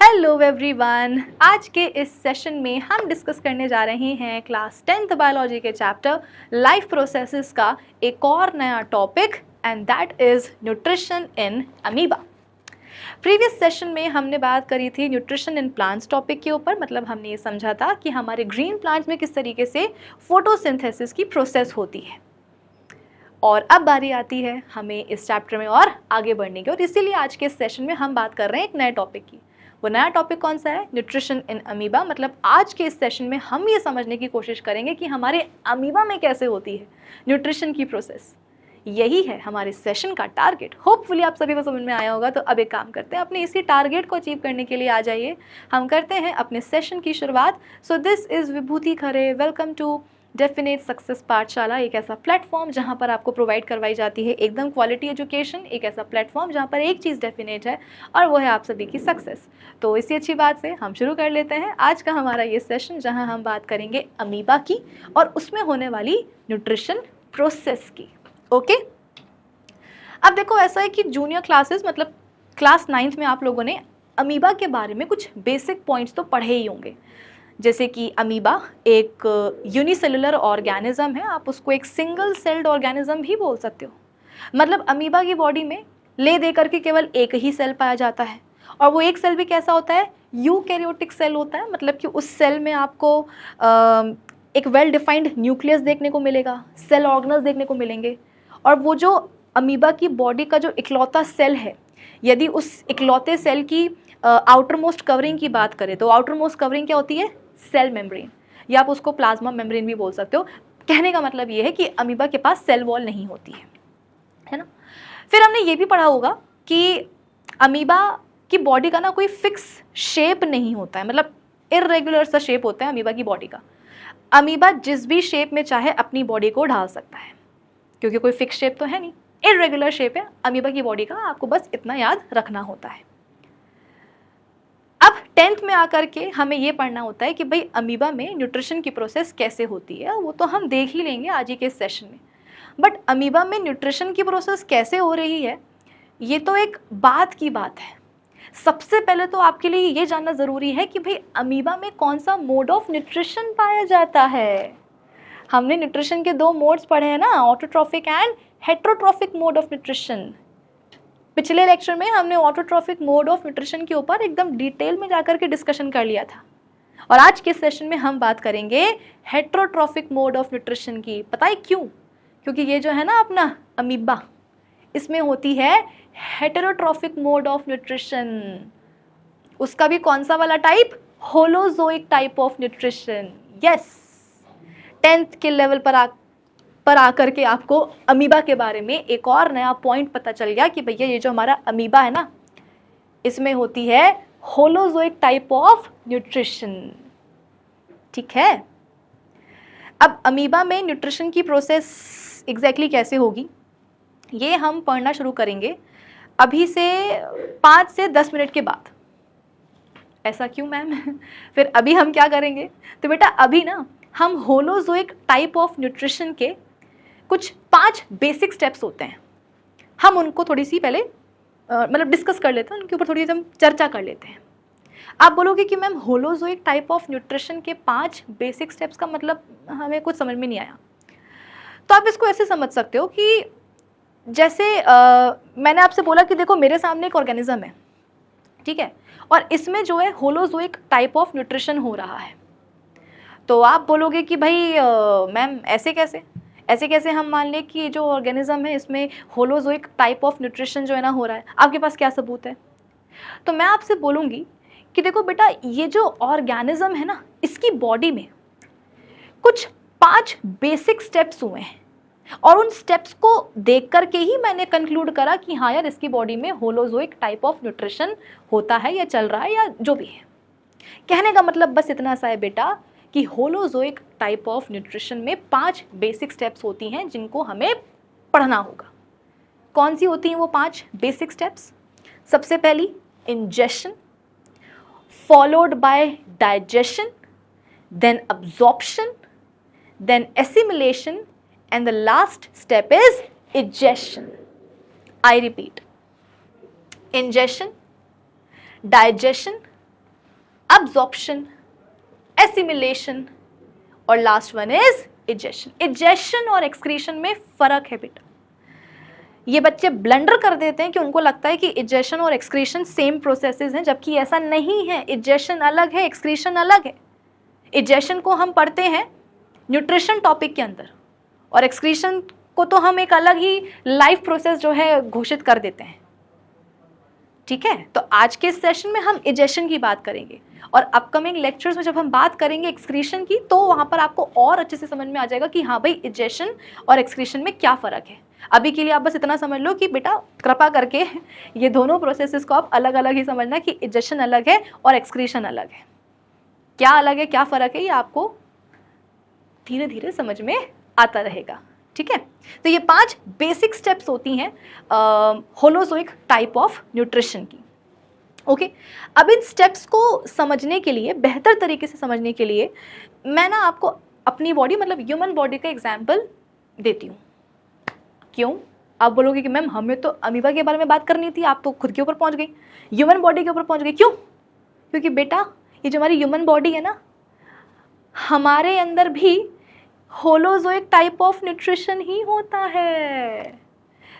Hello everyone, आज के इस सेशन में हम डिस्कस करने जा रहे हैं क्लास 10th बायोलॉजी के चैप्टर लाइफ प्रोसेसेस का एक और नया topic and that is nutrition in amoeba. Previous session में हमने बात करी थी न्यूट्रिशन इन प्लांट्स टॉपिक के ऊपर। मतलब हमने ये समझा था कि हमारे ग्रीन प्लांट्स में किस तरीके से फोटोसिंथेसिस की प्रोसेस होती है। और अब बारी आती है हमें इस चैप्टर में और आगे बढ़ने की, और इसीलिए आज के इस सेशन में हम बात कर रहे हैं एक नए टॉपिक की। वो नया टॉपिक कौन सा है? Nutrition in amoeba. मतलब आज के इस सेशन में हम ये समझने की कोशिश करेंगे कि हमारे अमीबा में कैसे होती है न्यूट्रिशन की प्रोसेस। यही है हमारे सेशन का टारगेट। होपफुली आप सभी को समझ में आया होगा। तो अब एक काम करते हैं, अपने इसी टारगेट को अचीव करने के लिए आ जाइए। हम करते हैं अपने सेशन की शुरुआत। So this is Vibhuti Khare. Welcome to definite success Pathshala, एक ऐसा प्लेटफॉर्म जहाँ पर आपको प्रोवाइड करवाई जाती है एकदम क्वालिटी एजुकेशन। एक ऐसा प्लेटफॉर्म जहाँ पर एक चीज़ डेफिनेट है और वो है आप सभी की सक्सेस। तो इसी अच्छी बात से हम शुरू कर लेते हैं आज का हमारा ये सेशन, जहाँ हम बात करेंगे अमीबा की और उसमें होने वाली न्यूट्रिशन प्रोसेस की। ओके, अब देखो ऐसा है कि जूनियर क्लासेस मतलब क्लास 9th में आप लोगों ने अमीबा के बारे में कुछ बेसिक पॉइंट्स तो पढ़े ही होंगे। जैसे कि अमीबा एक यूनिसेलुलर ऑर्गेनिज्म है, आप उसको एक सिंगल सेल्ड ऑर्गेनिज्म भी बोल सकते हो। मतलब अमीबा की बॉडी में ले दे करके केवल एक ही सेल पाया जाता है, और वो एक सेल भी कैसा होता है? यूकैरियोटिक सेल होता है। मतलब कि उस सेल में आपको एक वेल डिफाइंड न्यूक्लियस देखने को मिलेगा, सेल ऑर्गेनल्स देखने को मिलेंगे। और वो जो अमीबा की बॉडी का जो इकलौता सेल है, यदि उस इकलौते सेल की आउटर मोस्ट कवरिंग की बात करें तो आउटर मोस्ट कवरिंग क्या होती है? सेल मेम्ब्रेन, या आप उसको प्लाज्मा मेम्ब्रेन भी बोल सकते हो। कहने का मतलब ये है कि अमीबा के पास सेल वॉल नहीं होती है ना। फिर हमने ये भी पढ़ा होगा कि अमीबा की बॉडी का ना कोई फिक्स शेप नहीं होता है। मतलब इर्रेगुलर सा शेप होता है अमीबा की बॉडी का। अमीबा जिस भी शेप में चाहे अपनी बॉडी को ढाल सकता है, क्योंकि कोई फिक्स शेप तो है नहीं, इर्रेगुलर शेप है अमीबा की बॉडी का। आपको बस इतना याद रखना होता है। अब 10th में आकर के हमें ये पढ़ना होता है कि भाई अमीबा में न्यूट्रिशन की प्रोसेस कैसे होती है। वो तो हम देख ही लेंगे आज ही के सेशन में। बट अमीबा में न्यूट्रिशन की प्रोसेस कैसे हो रही है, ये तो एक बात की बात है। सबसे पहले तो आपके लिए ये जानना ज़रूरी है कि भाई अमीबा में कौन सा मोड ऑफ न्यूट्रिशन पाया जाता है। हमने न्यूट्रिशन के 2 मोड्स पढ़े हैं ना, autotrophic and heterotrophic mode of nutrition. पिछले लेक्चर में हमने ऑटोट्रॉफिक मोड ऑफ न्यूट्रिशन के ऊपर एकदम डिटेल में जाकर के डिस्कशन कर लिया था, और आज के सेशन में हम बात करेंगे हेटेरोट्रॉफिक मोड ऑफ न्यूट्रिशन की। पता है क्यों? क्योंकि ये जो है ना अपना अमीबा, इसमें होती है हेटेरोट्रॉफिक मोड ऑफ न्यूट्रिशन। उसका भी कौन सा वाला type? Holozoic type of nutrition. Yes, 10th के लेवल पर आकर के आपको अमीबा के बारे में एक और नया पॉइंट पता चल गया कि भैया ये जो हमारा अमीबा है ना, इसमें होती है होलोजोइक टाइप ऑफ न्यूट्रिशन। ठीक है, अब अमीबा में न्यूट्रिशन की प्रोसेस एग्जैक्टली कैसे होगी ये हम पढ़ना शुरू करेंगे अभी से 5 से 10 मिनट के बाद। ऐसा क्यों मैम? फिर अभी हम क्या करेंगे? तो बेटा अभी ना हम होलोजोइक टाइप ऑफ न्यूट्रिशन के कुछ 5 बेसिक स्टेप्स होते हैं, हम उनको थोड़ी सी पहले मतलब डिस्कस कर लेते हैं, उनके ऊपर थोड़ी सी हम चर्चा कर लेते हैं। आप बोलोगे कि ma'am holozoic type of nutrition के 5 बेसिक स्टेप्स का मतलब हमें कुछ समझ में नहीं आया। तो आप इसको ऐसे समझ सकते हो कि जैसे मैंने आपसे बोला कि देखो मेरे सामने एक ऑर्गेनिज्म है, ठीक है, और इसमें जो है होलोजोइक टाइप ऑफ न्यूट्रिशन हो रहा है। तो आप बोलोगे कि भाई मैम ऐसे कैसे हम मान लें कि जो ऑर्गेनिज्म है इसमें होलोजोइक टाइप ऑफ न्यूट्रिशन जो है ना हो रहा है, आपके पास क्या सबूत है? तो मैं आपसे बोलूँगी कि देखो बेटा ये जो ऑर्गेनिज्म है ना, इसकी बॉडी में कुछ 5 बेसिक स्टेप्स हुए हैं, और उन स्टेप्स को देख करके ही मैंने कंक्लूड करा कि हाँ यार इसकी बॉडी में होलोजोइक टाइप ऑफ न्यूट्रिशन होता है या चल रहा है या जो भी है। कहने का मतलब बस इतना सा है बेटा कि होलोजोइक टाइप ऑफ न्यूट्रिशन में 5 बेसिक स्टेप्स होती हैं जिनको हमें पढ़ना होगा। कौन सी होती हैं वो 5 बेसिक स्टेप्स? सबसे पहली ingestion, followed by digestion, then absorption, then assimilation, and the last step is ingestion. I repeat, ingestion, digestion, absorption, assimilation और last one is egestion. Egestion और एक्सक्रीशन में फर्क है बेटा। ये बच्चे ब्लंडर कर देते हैं कि उनको लगता है कि इजेशन और एक्सक्रीशन सेम प्रोसेसेस हैं, जबकि ऐसा नहीं है। इजेशन अलग है, एक्सक्रीशन अलग है। इजेशन को हम पढ़ते हैं न्यूट्रिशन टॉपिक के अंदर और एक्सक्रीशन को तो हम एक अलग ही लाइफ प्रोसेस जो है घोषित कर देते हैं। ठीक है, तो आज के सेशन में हम इजेशन की बात करेंगे और अपकमिंग लेक्चर्स में जब हम बात करेंगे एक्सक्रीशन की तो वहां पर आपको और अच्छे से समझ में आ जाएगा कि हाँ भाई इजेशन और एक्सक्रीशन में क्या फ़र्क है। अभी के लिए आप बस इतना समझ लो कि बेटा कृपा करके ये दोनों प्रोसेसेस को आप अलग अलग ही समझना कि इजेशन अलग है और एक्सक्रीशन अलग है। क्या अलग है, क्या फ़र्क है, ये आपको धीरे धीरे समझ में आता रहेगा। ठीक है, तो ये 5 बेसिक स्टेप्स होती हैं होलोजोइक टाइप ऑफ न्यूट्रिशन की। ओके, अब इन स्टेप्स को समझने के लिए, बेहतर तरीके से समझने के लिए मैं ना आपको अपनी बॉडी मतलब ह्यूमन बॉडी का एग्जाम्पल देती हूँ। क्यों? आप बोलोगे कि मैम हमें तो अमीबा के बारे में बात करनी थी, आप तो खुद के ऊपर पहुँच गई, ह्यूमन बॉडी के ऊपर पहुँच गई। क्यों? क्योंकि बेटा ये जो हमारी ह्यूमन बॉडी है ना, हमारे अंदर भी होलोजोइक टाइप ऑफ न्यूट्रिशन ही होता है।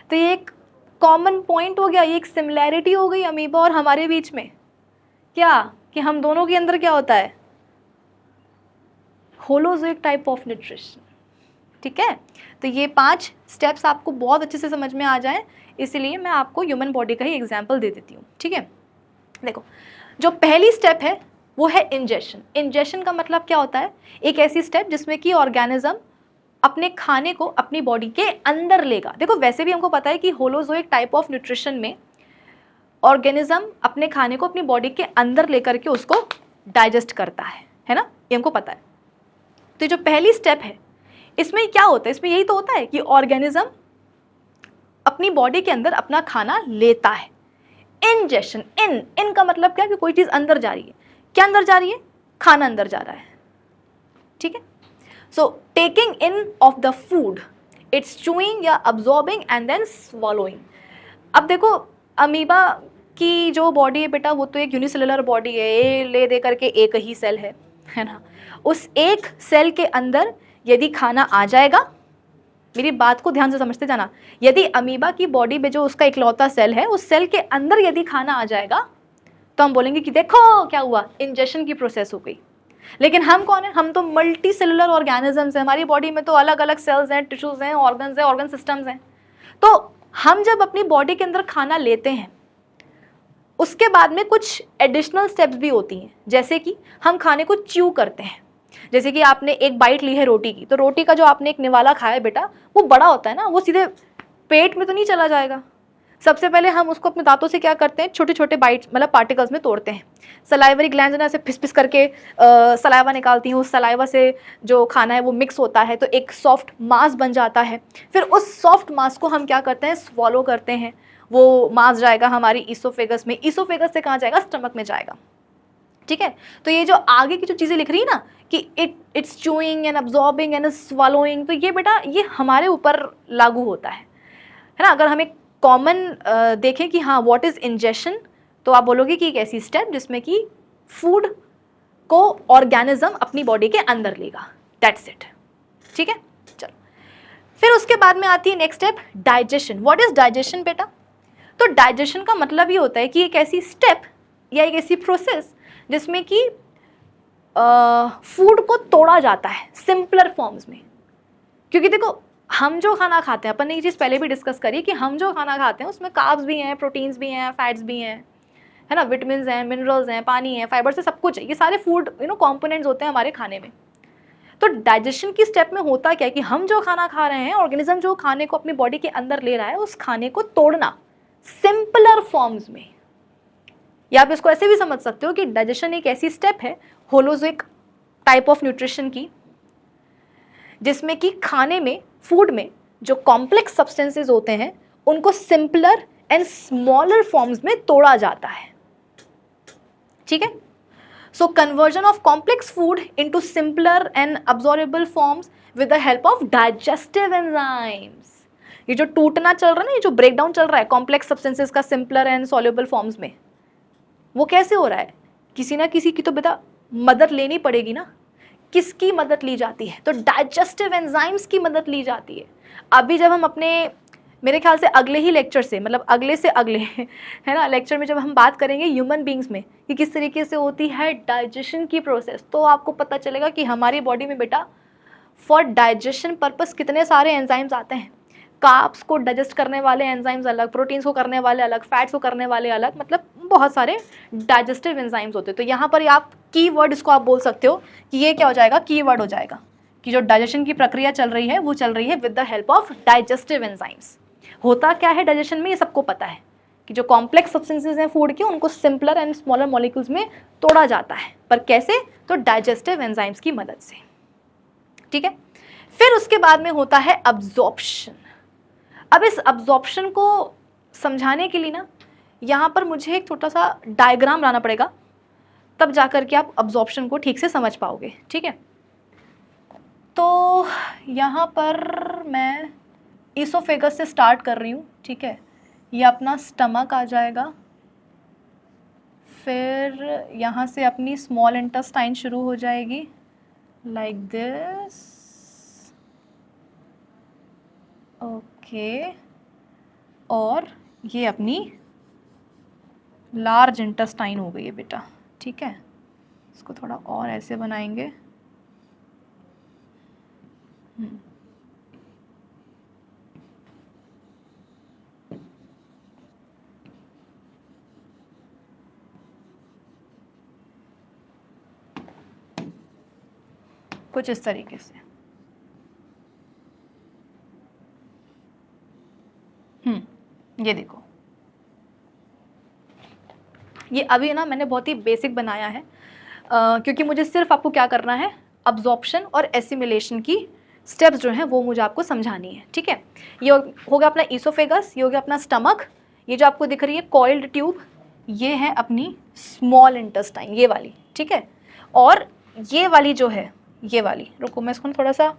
तो ये एक कॉमन पॉइंट हो गया, ये एक सिमिलैरिटी हो गई अमीबा और हमारे बीच में। क्या? कि हम दोनों के अंदर क्या होता है? Holozoic type of nutrition. ठीक है, तो ये 5 स्टेप्स आपको बहुत अच्छे से समझ में आ जाएं, इसलिए मैं आपको ह्यूमन बॉडी का ही एग्जाम्पल दे देती हूँ। ठीक है, देखो जो पहली स्टेप है वो है इंजेशन। इंजेशन का मतलब क्या होता है? एक ऐसी स्टेप जिसमें कि ऑर्गेनिज्म अपने खाने को अपनी बॉडी के अंदर लेगा। देखो वैसे भी हमको पता है कि होलोजोइक टाइप ऑफ न्यूट्रिशन में ऑर्गेनिज्म अपने खाने को अपनी बॉडी के अंदर लेकर के उसको डाइजेस्ट करता है ना, ये हमको पता है। तो जो पहली स्टेप है इसमें क्या होता है? इसमें यही तो होता है कि ऑर्गेनिज्म अपनी बॉडी के अंदर अपना खाना लेता है। इंजेशन, इन का मतलब क्या? कि कोई चीज़ अंदर जा रही है। क्या अंदर जा रही है? खाना अंदर जा रहा है। ठीक है, so taking in of the food, it's chewing या अब्जॉर्बिंग एंड देन स्वॉलोइंग। अब देखो अमीबा की जो बॉडी है बेटा वो तो एक यूनिसेलुलर बॉडी है, ये ले दे करके एक ही सेल है ना। उस एक सेल के अंदर यदि खाना आ जाएगा, मेरी बात को ध्यान से समझते जाना, यदि अमीबा की बॉडी में जो उसका इकलौता सेल है उस सेल के अंदर यदि खाना आ जाएगा तो हम बोलेंगे कि देखो क्या हुआ, इंजेशन की प्रोसेस हो गई। लेकिन हम कौन है? हम तो मल्टी सेलुलर ऑर्गेनिजम्स हैं, हमारी बॉडी में तो अलग अलग सेल्स हैं, टिश्यूज हैं, ऑर्गन्स हैं, ऑर्गन सिस्टम्स हैं। तो हम जब अपनी बॉडी के अंदर खाना लेते हैं उसके बाद में कुछ एडिशनल स्टेप्स भी होती हैं, जैसे कि हम खाने को च्यू करते हैं। जैसे कि आपने एक बाइट ली है रोटी की, तो रोटी का जो आपने एक निवाला खाया है बेटा वो बड़ा होता है ना, वो सीधे पेट में तो नहीं चला जाएगा। सबसे पहले हम उसको अपने दांतों से क्या करते हैं, छोटे छोटे बाइट्स मतलब पार्टिकल्स में तोड़ते हैं। सलाइवरी ग्लैंड्स ना ऐसे फिस फिस करके सलाइवा निकालती हैं, उस सलाइवा से जो खाना है वो मिक्स होता है तो एक सॉफ्ट मास बन जाता है। फिर उस सॉफ्ट मास को हम क्या करते हैं, स्वॉलो करते हैं। वो मास जाएगा हमारी ईसोफेगस में, ईसोफेगस से कहाँ जाएगा, स्टमक में जाएगा। ठीक है, तो ये जो आगे की जो चीज़ें लिख रही है ना कि it's chewing and absorbing and swallowing, तो ये बेटा ये हमारे ऊपर लागू होता है ना। अगर हम एक कॉमन देखें कि हाँ व्हाट इज़ इंजेशन, तो आप बोलोगे कि एक ऐसी स्टेप जिसमें कि फूड को ऑर्गेनिज्म अपनी बॉडी के अंदर लेगा, दैट्स इट। ठीक है, चलो फिर उसके बाद में आती है next step digestion. What is digestion बेटा? तो डाइजेशन का मतलब ये होता है कि एक ऐसी स्टेप या एक ऐसी प्रोसेस जिसमें कि फूड को तोड़ा जाता है सिंपलर फॉर्म्स में। क्योंकि देखो हम जो खाना खाते हैं, अपन ने ये चीज़ पहले भी डिस्कस करी कि हम जो खाना खाते हैं उसमें कार्ब्स भी हैं, प्रोटीन्स भी हैं, फैट्स भी हैं, है ना, विटामिन्स हैं, मिनरल्स हैं, पानी है, फाइबर से सब कुछ है। ये सारे फूड कंपोनेंट्स होते हैं हमारे खाने में। तो डाइजेशन की स्टेप में होता क्या है कि हम जो खाना खा रहे हैं, ऑर्गेनिज्म जो खाने को अपनी बॉडी के अंदर ले रहा है, उस खाने को तोड़ना सिंपलर फॉर्म्स में। या आप इसको ऐसे भी समझ सकते हो कि डाइजेशन एक ऐसी स्टेप है होलोजोइक टाइप ऑफ न्यूट्रिशन की जिसमें कि खाने में, फूड में जो कॉम्प्लेक्स सब्सटेंसेस होते हैं उनको सिंपलर एंड स्मॉलर फॉर्म्स में तोड़ा जाता है। ठीक है, so conversion of complex food into simpler and absorbable forms with the help of digestive enzymes. ये जो टूटना चल रहा है ना, ये जो ब्रेकडाउन चल रहा है कॉम्प्लेक्स सब्सटेंसेस का सिंपलर एंड सॉल्युबल फॉर्म्स में, वो कैसे हो रहा है? किसी ना किसी की तो बेटा मदद लेनी पड़ेगी ना। किसकी मदद ली जाती है? तो डाइजेस्टिव एंजाइम्स की मदद ली जाती है। अभी जब हम अपने, मेरे ख्याल से अगले ही लेक्चर से, मतलब अगले से अगले है ना लेक्चर में, जब हम बात करेंगे ह्यूमन बींग्स में कि किस तरीके से होती है डाइजेशन की प्रोसेस, तो आपको पता चलेगा कि हमारी बॉडी में बेटा फॉर डाइजेशन पर्पस कितने सारे एंजाइम्स आते हैं। कार्ब्स को डाइजेस्ट करने वाले एंजाइम्स अलग, प्रोटीन्स को करने वाले अलग, फैट्स को करने वाले अलग, मतलब बहुत सारे डाइजेस्टिव एंजाइम्स होते हैं। तो यहाँ पर आप की वर्ड इसको आप बोल सकते हो कि ये क्या हो जाएगा, की वर्ड हो जाएगा कि जो डाइजेशन की प्रक्रिया चल रही है वो चल रही है with the help of digestive enzymes. होता क्या है डाइजेशन में, ये सबको पता है कि जो कॉम्प्लेक्स सब्सटेंसेज हैं फूड के, उनको सिंपलर एंड स्मॉलर मॉलिक्यूल्स में तोड़ा जाता है, पर कैसे? तो डाइजेस्टिव एंजाइम्स की मदद से। ठीक है, फिर उसके बाद में होता है अब्जॉर्प्शन। अब इस अब्जॉर्प्शन को समझाने के लिए ना यहाँ पर मुझे एक छोटा सा डायग्राम बनाना पड़ेगा, तब जाकर के आप अब्जॉर्प्शन को ठीक से समझ पाओगे। ठीक है, तो यहाँ पर मैं ईसोफेगस से स्टार्ट कर रही हूँ। ठीक है, ये अपना स्टमक आ जाएगा, फिर यहाँ से अपनी स्मॉल इंटेस्टाइन शुरू हो जाएगी लाइक दिस। ओके, और ये अपनी लार्ज इंटेस्टाइन हो गई है बेटा। ठीक है, इसको थोड़ा और ऐसे बनाएंगे। कुछ इस तरीके से। ये देखो, ये अभी ना मैंने बहुत ही बेसिक बनाया है क्योंकि मुझे सिर्फ आपको क्या करना है, अब्जॉर्प्शन और एसिमिलेशन की स्टेप्स जो हैं वो मुझे आपको समझानी है। ठीक है, ये हो गया अपना ईसोफेगस, ये हो गया अपना स्टमक, ये जो आपको दिख रही है कॉइल्ड ट्यूब, ये है अपनी स्मॉल इंटेस्टाइन, ये वाली। ठीक है, और ये वाली जो है, ये वाली, रुको मैं इसको थोड़ा सा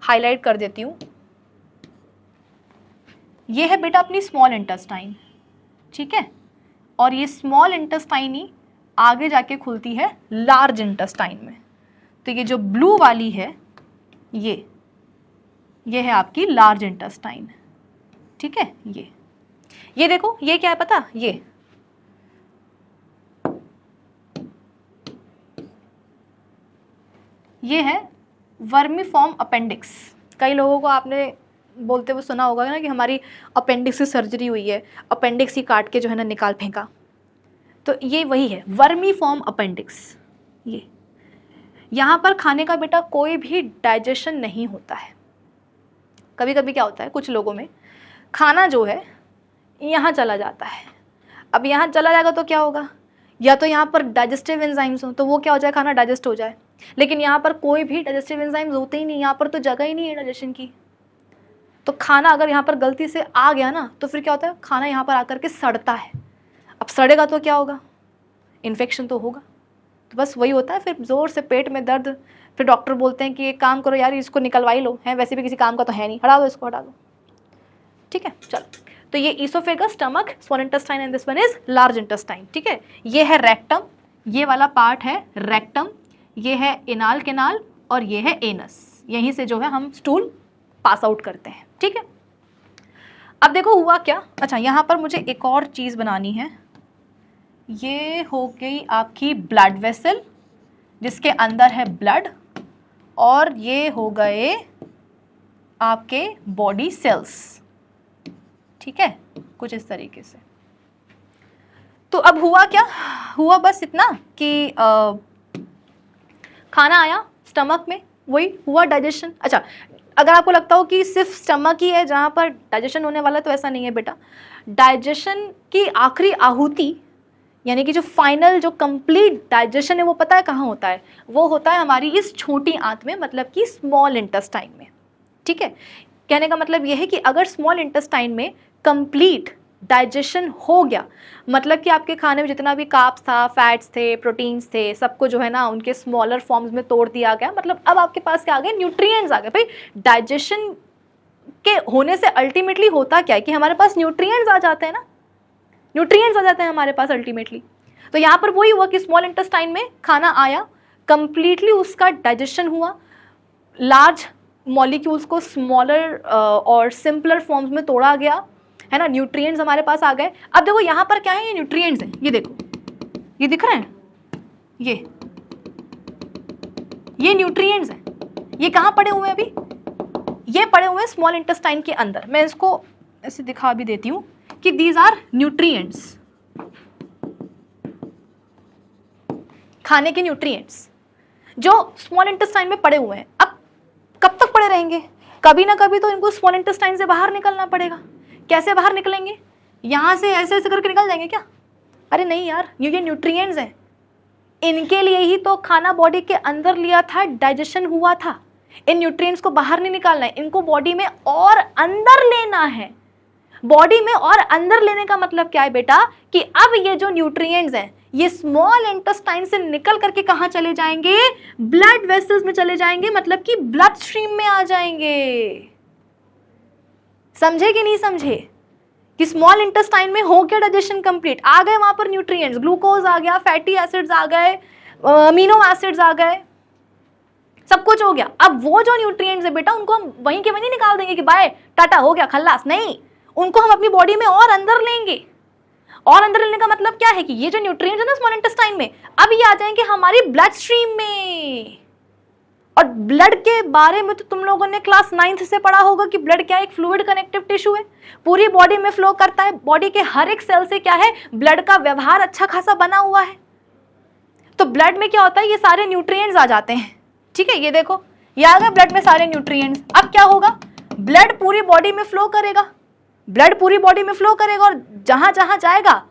हाईलाइट कर देती हूँ। ये है बेटा अपनी स्मॉल इंटेस्टाइन। ठीक है, और ये स्मॉल इंटेस्टाइन ही आगे जाके खुलती है लार्ज इंटेस्टाइन में। तो ये जो ब्लू वाली है, ये है आपकी लार्ज इंटेस्टाइन। ठीक है, ये देखो, ये क्या है पता, ये है वर्मीफॉर्म अपेंडिक्स। कई लोगों को आपने बोलते हुए सुना होगा ना कि हमारी अपेंडिक्स की सर्जरी हुई है, अपेंडिक्स ही काट के जो है ना निकाल फेंका, तो ये वही है वर्मीफॉर्म अपेंडिक्स। ये यहाँ पर खाने का बेटा कोई भी डाइजेशन नहीं होता है। कभी कभी क्या होता है, कुछ लोगों में खाना जो है यहाँ चला जाता है। अब यहाँ चला जाएगा तो क्या होगा, या तो यहाँ पर डाइजेस्टिव एंजाइम्स हो तो वो क्या हो जाए, खाना डाइजेस्ट हो जाए, लेकिन यहाँ पर कोई भी डाइजेस्टिव एंजाइम्स होते ही नहीं, यहाँ पर तो जगह ही नहीं है डाइजेशन की। तो खाना अगर यहाँ पर गलती से आ गया ना, तो फिर क्या होता है, खाना यहाँ पर आकर के सड़ता है। अब सड़ेगा तो क्या होगा, इन्फेक्शन तो होगा। तो बस वही होता है, फिर ज़ोर से पेट में दर्द, फिर डॉक्टर बोलते हैं कि एक काम करो यार, इसको निकलवा ही लो, है वैसे भी किसी काम का तो है नहीं, हटा दो इसको, हटा दो। ठीक है, चलो, तो ये oesophagus, stomach, small intestine and this one is large intestine. ठीक है, ये है रेक्टम, ये वाला पार्ट है रेक्टम, ये है एनाल कैनाल, और ये है एनस। यहीं से जो है हम स्टूल पास आउट करते हैं। ठीक है, अब देखो हुआ क्या। अच्छा, यहाँ पर मुझे एक और चीज़ बनानी है। ये हो गई आपकी ब्लड वेसल जिसके अंदर है ब्लड, और ये हो गए आपके बॉडी सेल्स। ठीक है, कुछ इस तरीके से। तो अब हुआ क्या, हुआ बस इतना कि खाना आया स्टमक में, वही हुआ डाइजेशन। अच्छा, अगर आपको लगता हो कि सिर्फ स्टमक ही है जहाँ पर डाइजेशन होने वाला है, तो ऐसा नहीं है बेटा। डाइजेशन की आखिरी आहुति, यानी कि जो फाइनल, जो कंप्लीट डाइजेशन है, वो पता है कहाँ होता है, वो होता है हमारी इस छोटी आंत में, मतलब कि स्मॉल इंटेस्टाइन में। ठीक है, कहने का मतलब ये है कि अगर स्मॉल इंटेस्टाइन में कंप्लीट डाइजेशन हो गया, मतलब कि आपके खाने में जितना भी कार्ब्स था, फैट्स थे, प्रोटीन्स थे, सबको जो है ना उनके स्मॉलर फॉर्म्स में तोड़ दिया गया। मतलब अब आपके पास क्या आ गए, न्यूट्रिएंट्स आ गए। भाई डाइजेशन के होने से अल्टीमेटली होता क्या है कि हमारे पास न्यूट्रिएंट्स आ जाते हैं ना, न्यूट्रिएंट्स आ जाते हैं हमारे पास अल्टीमेटली। तो यहाँ पर वही हुआ कि स्मॉल इंटेस्टाइन में खाना आया, कंप्लीटली उसका डाइजेशन हुआ, लार्ज मॉलिक्यूल्स को स्मॉलर और सिंपलर फॉर्म्स में तोड़ा गया, है ना, न्यूट्रिएंट्स हमारे पास आ गए। अब देखो यहाँ पर क्या है, ये न्यूट्रिएंट्स हैं, ये देखो, ये दिख रहे हैं, ये न्यूट्रिएंट्स हैं। ये कहाँ पड़े हुए हैं अभी, ये पड़े हुए हैं स्मॉल इंटेस्टाइन के अंदर। मैं इसको ऐसे दिखा भी देती हूँ कि दीज आर न्यूट्रिएंट्स, खाने के न्यूट्रिएंट्स जो स्मॉल इंटेस्टाइन में पड़े हुए हैं। अब कब तक पड़े रहेंगे, कभी ना कभी तो इनको स्मॉल इंटेस्टाइन से बाहर निकलना पड़ेगा। कैसे बाहर निकलेंगे, यहाँ से ऐसे ऐसे करके निकल जाएंगे क्या? अरे नहीं यार, ये न्यूट्रिएंट्स हैं, इनके लिए ही तो खाना बॉडी के अंदर लिया था, डाइजेशन हुआ था। इन न्यूट्रिएंट्स को बाहर नहीं निकालना है, इनको बॉडी में और अंदर लेना है। बॉडी में और अंदर लेने का मतलब क्या है बेटा, कि अब ये जो न्यूट्रिएंट्स हैं ये स्मॉल इंटेस्टाइन से निकल करके कहाँ चले जाएंगे, ब्लड वेसल्स में चले जाएंगे, मतलब कि ब्लड स्ट्रीम में आ जाएंगे। समझे कि नहीं समझे कि स्मॉल इंटेस्टाइन में हो गया डाइजेशन कंप्लीट, आ गए वहां पर न्यूट्रिएंट्स, ग्लूकोज आ गया, फैटी एसिड्स आ गए, अमीनो एसिड्स आ गए, सब कुछ हो गया। अब वो जो न्यूट्रिएंट्स है बेटा, उनको हम वहीं के वहीं निकाल देंगे कि बाय टाटा हो गया खल्लास, नहीं, उनको हम अपनी बॉडी में और अंदर लेंगे। और अंदर लेने का मतलब क्या है कि ये जो न्यूट्रिएंट्स है ना स्मॉल इंटेस्टाइन में, अब ये आ जाएंगे हमारी ब्लड स्ट्रीम में। और ब्लड के बारे में तो तुम लोगों ने क्लास 9th से पढ़ा होगा कि ब्लड क्या है, एक फ्लूइड कनेक्टिव टिश्यू है, पूरी बॉडी में फ्लो करता है। बॉडी के हर एक सेल से क्या है, ब्लड का व्यवहार अच्छा खासा बना हुआ है। तो ब्लड में क्या होता है, ये सारे न्यूट्रिएंट्स आ जाते हैं, ठीक है। ये देखो, ये आ गए ब्लड में सारे न्यूट्रिएंट्स। अब क्या होगा, ब्लड पूरी बॉडी में फ्लो करेगा, ब्लड पूरी बॉडी में फ्लो करेगा, और जहां जहां जाएगा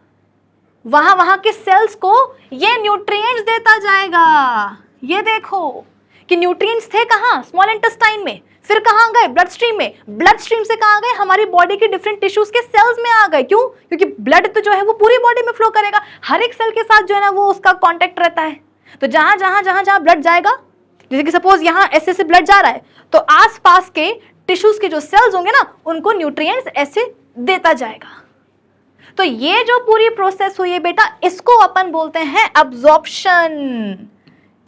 वहां वहां के सेल्स को ये न्यूट्रिएंट्स देता जाएगा। ये देखो कि न्यूट्रिएंट्स थे कहाँ, स्मॉल इंटेस्टाइन में, फिर कहाँ गए, ब्लड स्ट्रीम में, ब्लड स्ट्रीम से कहाँ गए, हमारी बॉडी के डिफरेंट टिश्यूज के सेल्स में आ गए। क्यों? क्योंकि ब्लड तो जो है वो पूरी बॉडी में फ्लो करेगा, हर एक सेल के साथ जो है ना वो उसका कांटेक्ट रहता है। तो जहां जहां जहां जहां ब्लड जाएगा, जैसे कि सपोज यहाँ ऐसे से ब्लड जा रहा है, तो आसपास के टिश्यूज के जो सेल्स होंगे ना, उनको न्यूट्रिएंट्स ऐसे देता जाएगा। तो ये जो पूरी प्रोसेस हुई है बेटा, इसको अपन बोलते हैं अब्जॉर्प्शन।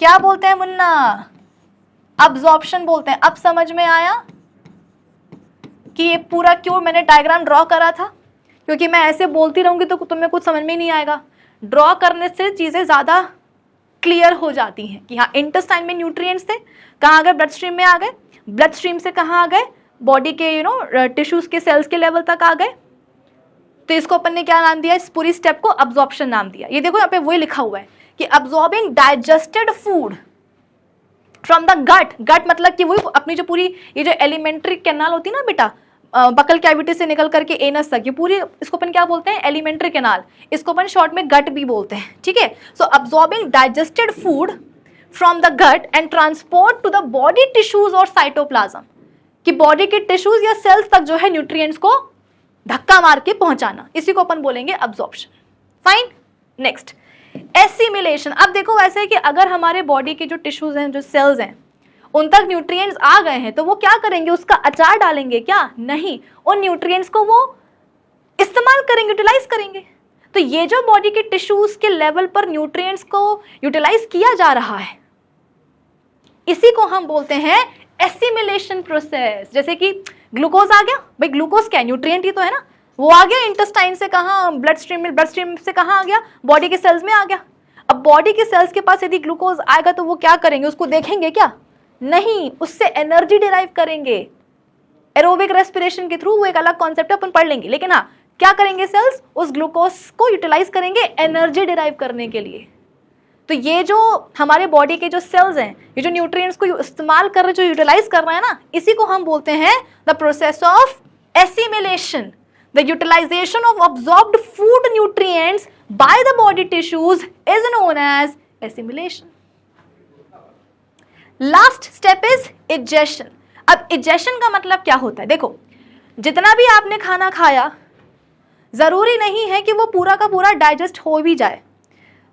क्या बोलते हैं मुन्ना? अब्जॉर्प्शन बोलते हैं। अब समझ में आया कि ये पूरा क्यों मैंने डायग्राम ड्रॉ करा था? क्योंकि मैं ऐसे बोलती रहूंगी तो तुम्हें कुछ समझ में नहीं आएगा। ड्रॉ करने से चीजें ज्यादा क्लियर हो जाती हैं कि हाँ, इंटेस्टाइन में न्यूट्रिएंट्स थे, कहाँ आ गए, ब्लड स्ट्रीम में आ गए, ब्लड स्ट्रीम से कहाँ आ गए, बॉडी के टिश्यूज के सेल्स के लेवल तक आ गए। तो इसको अपन ने क्या नाम दिया, इस पूरी स्टेप को अब्जॉर्प्शन नाम दिया। ये देखो यहाँ पे वही लिखा हुआ है कि absorbing digested food from the gut. Gut मतलब कि वही अपनी जो पूरी ये जो एलिमेंट्री कैनाल होती है ना बेटा, बकल कैविटी से निकल करके एनस तक, ये पूरी इसको अपन क्या बोलते हैं, एलिमेंट्री कैनाल। इसको अपन शॉर्ट में गट भी बोलते हैं, ठीक है। So absorbing digested food from the gut and transport to the body tissues और साइटोप्लाज्म, कि बॉडी के टिश्यूज या सेल्स तक जो है न्यूट्रिएंट्स को धक्का मार के पहुंचाना, इसी को अपन बोलेंगे अब्जॉर्प्शन। फाइन। Next, assimilation. अब देखो वैसे है कि अगर हमारे बॉडी के जो टिश्यूज हैं, जो सेल्स हैं, उन तक न्यूट्रिएंट्स आ गए हैं, तो वो क्या करेंगे, उसका अचार डालेंगे क्या? नहीं, उन न्यूट्रिएंट्स को वो इस्तेमाल करेंगे, यूटिलाइज करेंगे। तो ये जो बॉडी के टिश्यूज के लेवल पर न्यूट्रिएंट्स को यूटिलाइज किया जा रहा है, इसी को हम बोलते हैं एसिमिलेशन प्रोसेस। जैसे कि ग्लूकोज आ गया, भाई ग्लूकोज क्या है, न्यूट्रिएंट ही तो है ना, वो आ गया इंटेस्टाइन से कहाँ, ब्लड स्ट्रीम में, ब्लड स्ट्रीम से कहाँ आ गया, बॉडी के सेल्स में आ गया। अब बॉडी के सेल्स के पास यदि ग्लूकोज आएगा तो वो क्या करेंगे, उसको देखेंगे क्या? नहीं, उससे एनर्जी डिराइव करेंगे एरोबिक रेस्पिरेशन के थ्रू। वो एक अलग कॉन्सेप्ट है, अपन पढ़ लेंगे। लेकिन हाँ, क्या करेंगे सेल्स, उस ग्लूकोज को यूटिलाइज करेंगे एनर्जी डिराइव करने के लिए। तो ये जो हमारे बॉडी के जो सेल्स हैं, ये जो न्यूट्रिएंट्स को इस्तेमाल कर रहे, जो यूटिलाइज कर रहे हैं ना, इसी को हम बोलते हैं the process of assimilation. The utilisation of absorbed food nutrients by the body tissues is known as assimilation. Last step is egestion. अब इजेशन का मतलब क्या होता है? देखो, जितना भी आपने खाना खाया, जरूरी नहीं है कि वो पूरा का पूरा डाइजेस्ट हो भी जाए।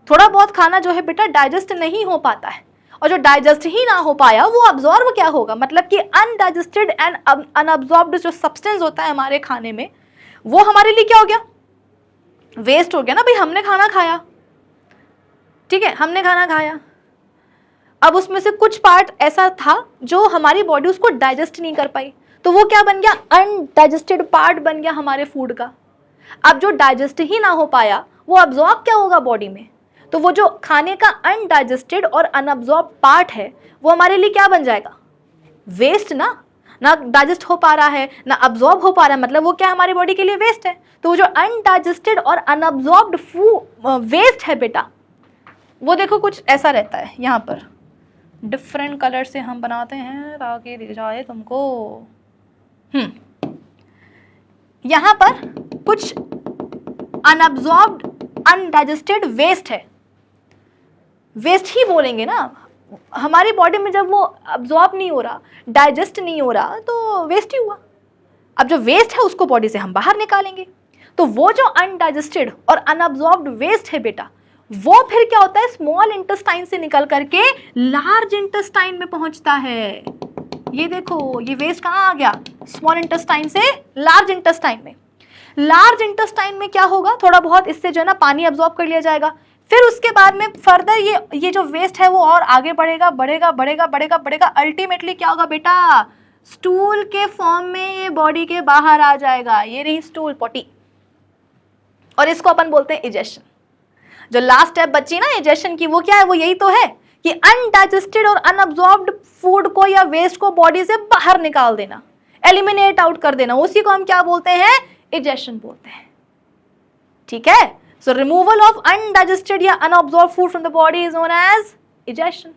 थोड़ा बहुत खाना जो है बेटा डाइजेस्ट नहीं हो पाता है, और जो डाइजेस्ट ही ना हो पाया वो अब्जॉर्ब क्या होगा, मतलब कि अनडाइजेस्टेड एंड अनअब्जॉर्ब्ड जो सब्सटेंस होता है हमारे खाने में, वो हमारे लिए क्या हो गया, वेस्ट हो गया ना। भाई हमने खाना खाया, ठीक है, हमने खाना खाया, अब उसमें से कुछ पार्ट ऐसा था जो हमारी बॉडी उसको डाइजेस्ट नहीं कर पाई, तो वो क्या बन गया, अनडाइजेस्टेड पार्ट बन गया हमारे फूड का। अब जो डाइजेस्ट ही ना हो पाया वो अब्जॉर्ब क्या होगा बॉडी में, तो वो जो खाने का अनडाइजेस्टेड और अनअब्जॉर्ब पार्ट है वो हमारे लिए क्या बन जाएगा, वेस्ट ना डाइजेस्ट हो पा रहा है ना अब्जॉर्ब हो पा रहा है, मतलब वो क्या हमारी बॉडी के लिए वेस्ट है। तो वो जो अनडाइजेस्टेड और अनअब्जॉर्ब्ड वेस्ट है बेटा, वो देखो कुछ ऐसा रहता है, यहाँ पर डिफरेंट कलर से हम बनाते हैं ताकि दिख जाए तुमको। यहाँ पर कुछ अनअब्जॉर्ब्ड अनडाइजेस्टेड वेस्ट है, वेस्ट ही बोलेंगे ना, हमारी बॉडी में जब वो अब्जॉर्ब नहीं हो रहा, डाइजेस्ट नहीं हो रहा, तो वेस्ट ही हुआ। अब जो वेस्ट है उसको बॉडी से हम बाहर निकालेंगे, तो वो जो अनडाइजेस्टेड और अनअब्जॉर्ब्ड वेस्ट है बेटा, वो फिर क्या होता है, स्मॉल इंटेस्टाइन से निकल करके लार्ज इंटेस्टाइन में पहुंचता है। ये देखो, ये वेस्ट कहाँ आ गया, स्मॉल इंटेस्टाइन से लार्ज इंटेस्टाइन में। लार्ज इंटेस्टाइन में क्या होगा, थोड़ा बहुत इससे जो है ना पानी अब्जॉर्ब कर लिया जाएगा, फिर उसके बाद में फर्दर ये जो वेस्ट है वो और आगे बढ़ेगा बढ़ेगा बढ़ेगा बढ़ेगा बढ़ेगा, अल्टीमेटली क्या होगा बेटा, स्टूल के फॉर्म में ये बॉडी के बाहर आ जाएगा। ये रही स्टूल, पॉटी, और इसको अपन बोलते हैं इजेशन। जो लास्ट स्टेप बची ना इजेशन की, वो क्या है, वो यही तो है कि अनडाइजेस्टेड और अनअब्जॉर्ब्ड फूड को या वेस्ट को बॉडी से बाहर निकाल देना, एलिमिनेट आउट कर देना, उसी को हम क्या बोलते हैं, इजेशन बोलते हैं। ठीक है, सो रिमूवल ऑफ अनडाइजेस्टेड या unabsorbed food from the body is known as egestion.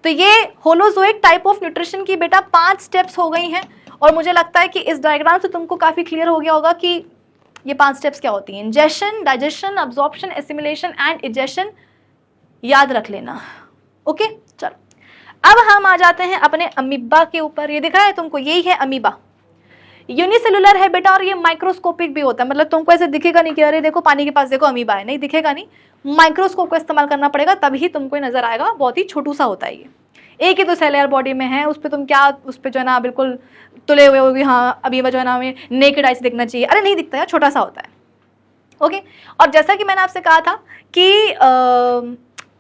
तो ये होलोजोइक टाइप ऑफ न्यूट्रिशन की बेटा 5 स्टेप्स हो गई हैं, और मुझे लगता है कि इस डायग्राम से तुमको काफी क्लियर हो गया होगा कि ये 5 स्टेप्स क्या होती हैं, ingestion, digestion, absorption, assimilation and egestion, याद रख लेना। ओके, चलो अब हम आ जाते हैं अपने अमीबा के ऊपर। ये दिख रहा है तुमको, यही है अमीबा, यूनिसेलुलर है बेटा, और ये माइक्रोस्कोपिक भी होता है, मतलब तुमको ऐसे दिखेगा नहीं कि अरे देखो पानी के पास देखो अमीबा है, नहीं दिखेगा नहीं, माइक्रोस्कोप का इस्तेमाल करना पड़ेगा तभी तुमको नजर आएगा, बहुत ही छोटू सा होता है ये, एक ही तो सेल यार बॉडी में है, उस पर तुम क्या, उस पर जो है ना बिल्कुल तुले हुए होगी, हाँ अमीबा जो है ना हमें नेकेड आई से दिखना चाहिए, अरे नहीं दिखता यार, छोटा सा होता है। ओके, और जैसा कि मैंने आपसे कहा था कि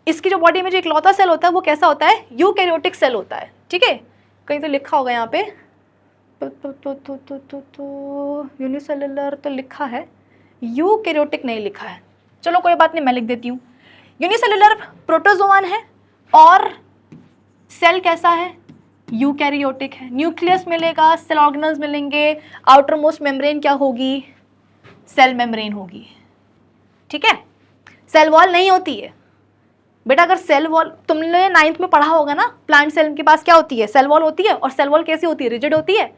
इसकी जो बॉडी में जो इकलौता सेल होता है वो कैसा होता है, यूकैरियोटिक सेल होता है। ठीक है, कहीं तो लिखा होगा यहाँ पे, तो यूनिसेलुलर तो लिखा है, यूकैरियोटिक नहीं लिखा है, चलो कोई बात नहीं, मैं लिख देती हूँ। यूनिसेलुलर प्रोटोजोआन है, और सेल कैसा है, यूकैरियोटिक है, न्यूक्लियस मिलेगा, सेल ऑर्गेनल्स मिलेंगे, आउटर मोस्ट मेम्ब्रेन क्या होगी, सेल मेम्ब्रेन होगी। ठीक है, सेल वॉल नहीं होती है बेटा, अगर सेल वॉल तुमने 9th में पढ़ा होगा ना, प्लांट सेल के पास क्या होती है, सेल वॉल होती है, और सेल वॉल कैसी होती है, रिजिड होती है,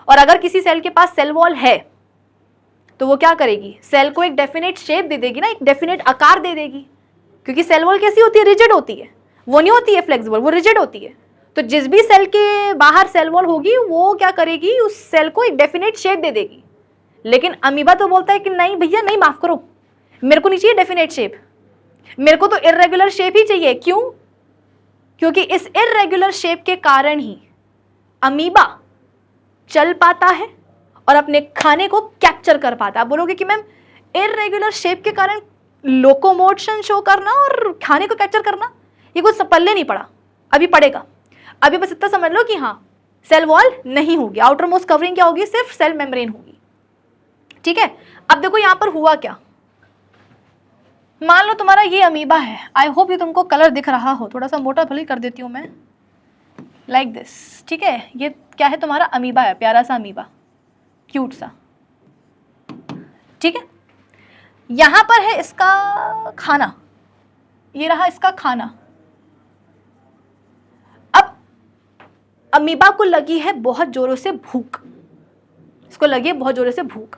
और अगर किसी सेल के पास सेल वॉल है तो वो क्या करेगी, सेल को एक डेफिनेट शेप दे देगी ना, एक डेफिनेट आकार दे देगी, क्योंकि सेल वॉल कैसी होती है, रिजिड होती है, वो नहीं होती है फ्लेक्सिबल, वो रिजिड होती है। तो जिस भी सेल के बाहर सेल वॉल होगी वो क्या करेगी, उस सेल को एक डेफिनेट शेप दे देगी। लेकिन अमीबा तो बोलता है कि नहीं भैया नहीं, माफ करो, मेरे को नहीं चाहिए डेफिनेट शेप, मेरे को तो इर्रेगुलर शेप ही चाहिए। क्यों, क्योंकि इस इर्रेगुलर शेप के कारण ही अमीबा चल पाता है और अपने खाने को कैप्चर कर पाता है। आप बोलोगे कि मैम इर्रेगुलर शेप के कारण लोकोमोशन शो करना और खाने को कैप्चर करना, ये कुछ पल्ले नहीं पड़ा, अभी पड़ेगा। अभी बस इतना समझ लो कि हाँ, सेल वॉल नहीं होगी, आउटर मोस्ट कवरिंग क्या होगी, सिर्फ सेल मेम्ब्रेन होगी। ठीक है, अब देखो यहां पर हुआ क्या, मान लो तुम्हारा ये अमीबा है, आई होप ये तुमको कलर दिख रहा हो, थोड़ा सा मोटा भले कर देती हूँ मैं, लाइक दिस। ठीक है, ये क्या है, तुम्हारा अमीबा है, प्यारा सा अमीबा, क्यूट सा। ठीक है, यहां पर है इसका खाना, ये रहा इसका खाना। अब अमीबा को लगी है बहुत जोरों से भूख, इसको लगी है बहुत जोरों से भूख,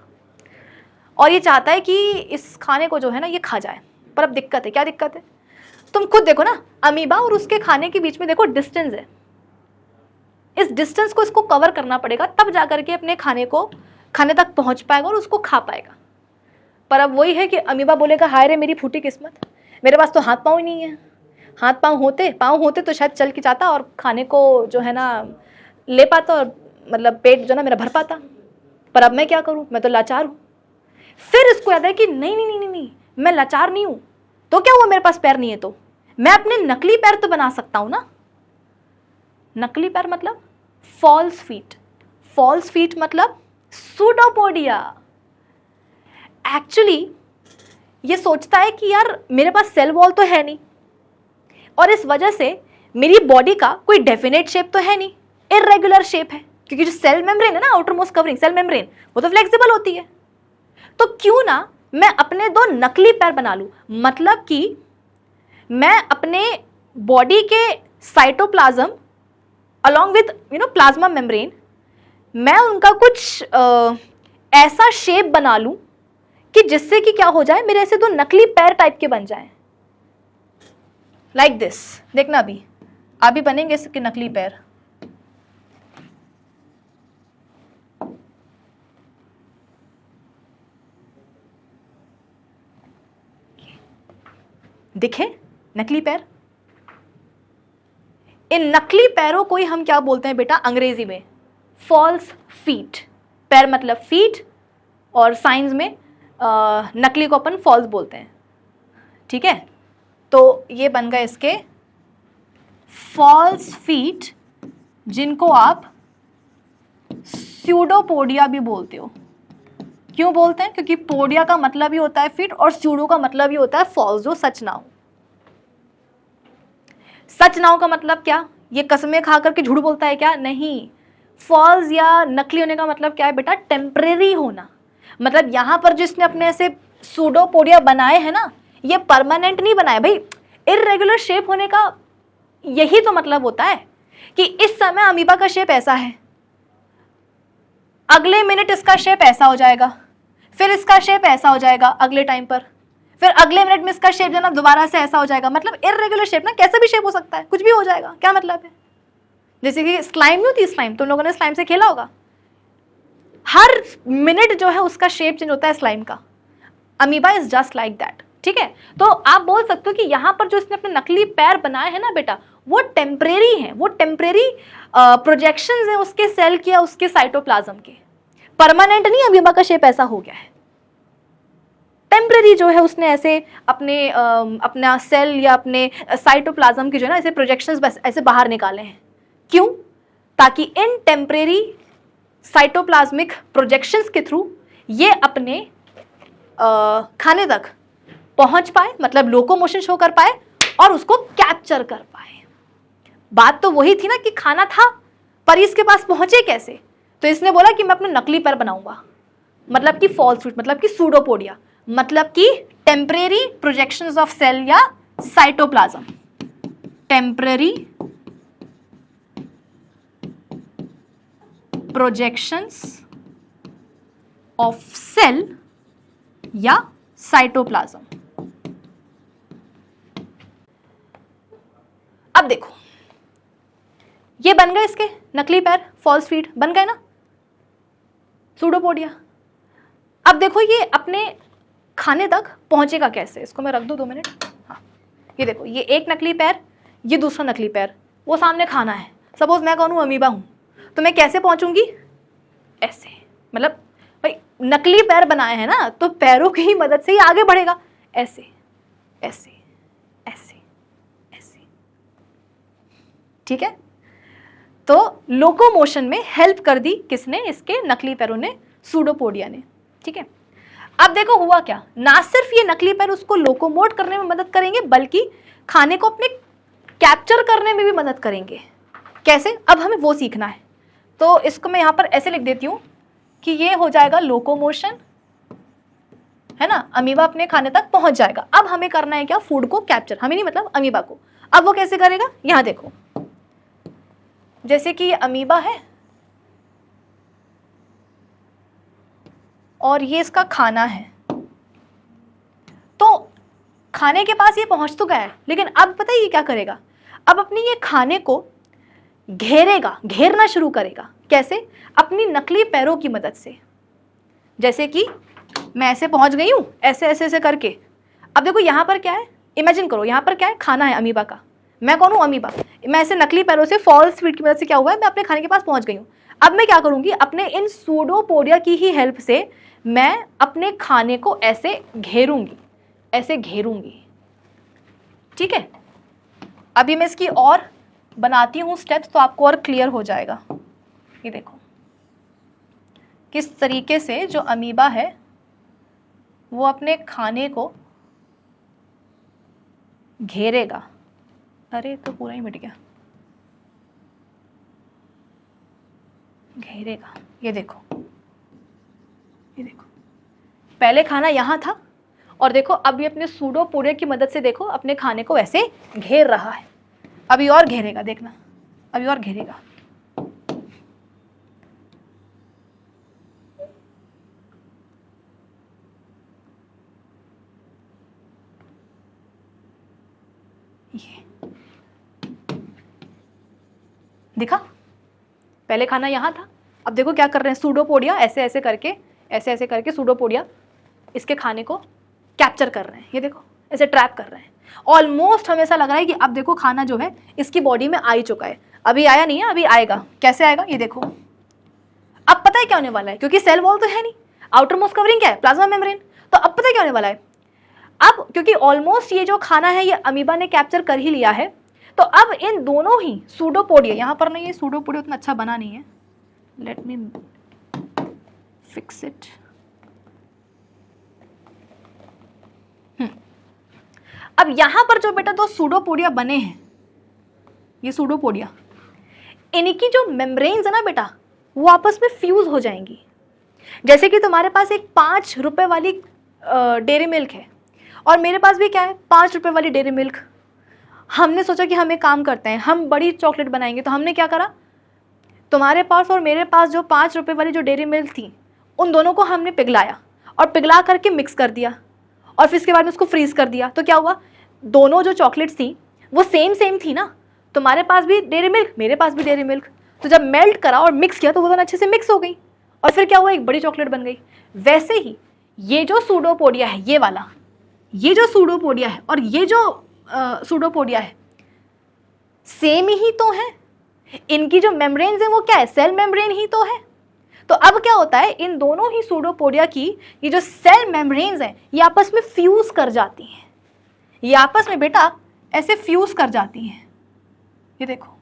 और ये चाहता है कि इस खाने को जो है ना ये खा जाए। पर अब दिक्कत है, क्या दिक्कत है, तुम खुद देखो ना, अमीबा और उसके खाने के बीच में देखो डिस्टेंस है, इस डिस्टेंस को इसको कवर करना पड़ेगा, तब जाकर के अपने खाने तक पहुंच पाएगा और उसको खा पाएगा। पर अब वही है कि अमीबा बोलेगा हाय रे मेरी फूटी किस्मत, मेरे पास तो हाथ पाँव ही नहीं है, हाथ पाँव होते तो शायद चल के जाता और खाने को जो है ना ले पाता, और मतलब पेट जो ना मेरा भर पाता, पर अब मैं क्या करूं, मैं तो लाचार हूं। फिर इसको याद है कि नहीं नहीं नहीं नहीं, मैं लाचार नहीं हूं, तो क्या हुआ, मेरे पास पैर नहीं है तो मैं अपने नकली पैर तो बना सकता हूं ना। नकली पैर मतलब फॉल्स फीट, फॉल्स फीट मतलब सूडोपोडिया। एक्चुअली ये सोचता है कि यार मेरे पास सेल वॉल तो है नहीं, और इस वजह से मेरी बॉडी का कोई डेफिनेट शेप तो है नहीं, इर्रेगुलर शेप है, क्योंकि जो सेल मेम्ब्रेन है ना, outer most covering cell membrane, वो तो फ्लेक्सिबल होती है। तो क्यों ना मैं अपने दो नकली पैर बना लूं, मतलब कि मैं अपने बॉडी के cytoplasm along with plasma membrane, मैं उनका कुछ ऐसा शेप बना लूं कि जिससे कि क्या हो जाए, मेरे ऐसे दो नकली पैर टाइप के बन जाएं, लाइक दिस। देखना अभी बनेंगे इसके नकली पैर। दिखे नकली पैर। इन नकली पैरों को ही हम क्या बोलते हैं बेटा अंग्रेजी में, फॉल्स फीट। पैर मतलब फीट, और साइंस में नकली को अपन फॉल्स बोलते हैं, ठीक है। तो ये बन गए इसके फॉल्स फीट, जिनको आप स्यूडोपोडिया भी बोलते हो। क्यों बोलते हैं? क्योंकि पोडिया का मतलब ही होता है फीट, और स्यूडो का मतलब ही होता है फॉल्स, जो सच ना हो। सच ना हो का मतलब क्या? ये कसमें खा करके झूठ बोलता है क्या? नहीं। फॉल्स या नकली होने का मतलब क्या है बेटा? टेम्परेरी होना। मतलब यहां पर जिसने अपने ऐसे सूडोपोडिया बनाए हैं ना, ये परमानेंट नहीं बनाए भाई। इर्रेगुलर शेप होने का यही तो मतलब होता है कि इस समय अमीबा का शेप ऐसा है, अगले मिनट इसका शेप ऐसा हो जाएगा, फिर इसका शेप ऐसा हो जाएगा अगले टाइम पर, फिर अगले मिनट में इसका शेप जो ना दोबारा से ऐसा हो जाएगा। मतलब इर्रेगुलर शेप ना, कैसा भी शेप हो सकता है, कुछ भी हो जाएगा। क्या मतलब है? जैसे कि स्लाइम नहीं होती, स्लाइम तुम लोगों ने स्लाइम से खेला होगा, हर मिनट जो है उसका शेप चेंज होता है स्लाइम का। Amoeba is just like that, ठीक है। तो आप बोल सकते हो कि यहाँ पर जो इसने अपने नकली पैर बनाए हैं ना बेटा, वो टेम्परेरी हैं, वो टेम्परेरी प्रोजेक्शंस हैं उसके सेल के या उसके साइटोप्लाज्म के। परमानेंट नहीं अमीबा का शेप ऐसा हो गया है, टेम्परेरी जो है उसने ऐसे अपने अपना सेल या अपने साइटोप्लाज्म की जो है ना ऐसे प्रोजेक्शंस बस ऐसे बाहर निकाले हैं। क्यों? ताकि इन टेम्परेरी साइटोप्लाज्मिक प्रोजेक्शंस के थ्रू ये अपने खाने तक पहुंच पाए, मतलब लोकोमोशन शो कर पाए और उसको कैप्चर कर पाए। बात तो वही थी ना कि खाना था, पर इसके पास पहुंचे कैसे? तो इसने बोला कि मैं अपने नकली पैर बनाऊंगा, मतलब कि फॉल्स फीट, मतलब कि सूडोपोडिया, मतलब कि टेम्परेरी प्रोजेक्शंस ऑफ सेल या cytoplasm. Temporary projections of cell या साइटोप्लाज्म। अब देखो, ये बन गए इसके नकली पैर, फॉल्स फीट बन गए ना, सूडोपोडिया। अब देखो ये अपने खाने तक पहुंचेगा कैसे? इसको मैं रख दूं 2 मिनट। हाँ, ये देखो, ये एक नकली पैर, ये दूसरा नकली पैर, वो सामने खाना है। सपोज मैं कहूँ अमीबा हूं, तो मैं कैसे पहुंचूंगी? ऐसे। मतलब भाई नकली पैर बनाए हैं ना, तो पैरों की ही मदद से ही आगे बढ़ेगा। ऐसे ऐसे ऐसे ऐसे, ठीक है। तो लोकोमोशन में हेल्प कर दी किसने? इसके नकली पैरों ने, सूडोपोडिया ने, ठीक है। अब देखो हुआ क्या, ना सिर्फ ये नकली पैर उसको लोकोमोट करने में मदद करेंगे, बल्कि खाने को अपने कैप्चर करने में भी मदद करेंगे। कैसे? अब हमें वो सीखना है। तो इसको मैं यहाँ पर ऐसे लिख देती हूँ कि ये हो जाएगा लोकोमोशन, है ना। अमीबा अपने खाने तक पहुंच जाएगा। अब हमें करना है क्या? फूड को कैप्चर, हमें नहीं मतलब अमीबा को। अब वो कैसे करेगा? यहाँ देखो, जैसे कि ये अमीबा है और ये इसका खाना है, तो खाने के पास ये पहुंच तो गया है, लेकिन अब पता है ये क्या करेगा? अब अपनी ये खाने को घेरेगा, घेरना शुरू करेगा। कैसे? अपनी नकली पैरों की मदद से। जैसे कि मैं ऐसे पहुंच गई हूं, ऐसे ऐसे ऐसे करके। अब देखो यहाँ पर क्या है, इमेजिन करो, यहाँ पर क्या है? खाना है अमीबा का। मैं कौन हूँ? अमीबा। मैं ऐसे नकली पैरों से, फॉल्स फीट की मदद से क्या हुआ है, मैं अपने खाने के पास पहुंच गई हूँ। अब मैं क्या करूंगी? अपने इन सूडोपोडिया की ही हेल्प से मैं अपने खाने को ऐसे घेरूंगी, ऐसे घेरूंगी, ठीक है, अभी मैं इसकी और बनाती हूँ स्टेप्स तो आपको और क्लियर हो जाएगा। ये देखो किस तरीके से जो अमीबा है वो अपने खाने को घेरेगा। अरे तो पूरा ही मिट गया। घेरेगा, ये देखो, ये देखो, पहले खाना यहाँ था और देखो अभी अपने सूडोपोडिया की मदद से देखो अपने खाने को ऐसे घेर रहा है। अभी और घेरेगा, देखना अभी और घेरेगा। ये दिखा, पहले खाना यहाँ था, अब देखो क्या कर रहे हैं सूडोपोडिया, ऐसे ऐसे करके सूडोपोडिया इसके खाने को कैप्चर कर रहे हैं। ये देखो ऐसे ट्रैप कर रहे हैं। ऑलमोस्ट हमें ऐसा लग रहा है कि अब देखो खाना जो है इसकी बॉडी में आ ही चुका है। अभी आया नहीं है, अभी आएगा। कैसे आएगा ये देखो। अब पता है क्या होने वाला है, क्योंकि सेल वॉल तो है नहीं, आउटर मोस्ट कवरिंग क्या है, प्लाज्मा मेम्ब्रेन। तो अब पता है क्या होने वाला है, अब क्योंकि ऑलमोस्ट ये जो खाना है ये अमीबा ने कैप्चर कर ही लिया है, तो अब इन दोनों ही सूडोपोडिया, यहाँ पर नहीं, ये सूडोपोडिया उतना अच्छा बना नहीं है, लेट मी फिक्स इट। अब यहां पर जो बेटा दो सूडोपोडिया बने हैं, ये सूडोपोडिया, इनकी जो मेम्ब्रेन्स है ना बेटा वो आपस में फ्यूज हो जाएंगी। जैसे कि तुम्हारे पास एक 5 रुपए वाली डेयरी मिल्क है और मेरे पास भी क्या है 5 रुपए वाली डेयरी मिल्क। हमने सोचा कि हम एक काम करते हैं, हम बड़ी चॉकलेट बनाएंगे। तो हमने क्या करा, तुम्हारे पास और मेरे पास जो 5 रुपए वाली जो डेयरी मिल्क थी उन दोनों को हमने पिघलाया और पिघला करके मिक्स कर दिया और फिर इसके बाद में उसको फ्रीज कर दिया। तो क्या हुआ, दोनों जो चॉकलेट्स थी वो सेम थी ना, तुम्हारे पास भी डेयरी मिल्क मेरे पास भी डेयरी मिल्क। तो जब मेल्ट करा और मिक्स किया तो वो दोनों अच्छे से मिक्स हो गई और फिर क्या हुआ, एक बड़ी चॉकलेट बन गई। वैसे ही ये जो सूडोपोडिया है, ये वाला, ये जो सूडोपोडिया है और ये जो सूडोपोडिया है सेम ही तो है। इनकी जो मेम्ब्रेन्स है वो क्या है, सेल मेम्ब्रेन ही तो है। तो अब क्या होता है, इन दोनों ही सूडोपोडिया की ये जो सेल मेम्ब्रेन्स हैं ये आपस में फ्यूज कर जाती हैं। ये आपस में बेटा ऐसे फ्यूज कर जाती हैं। ये देखो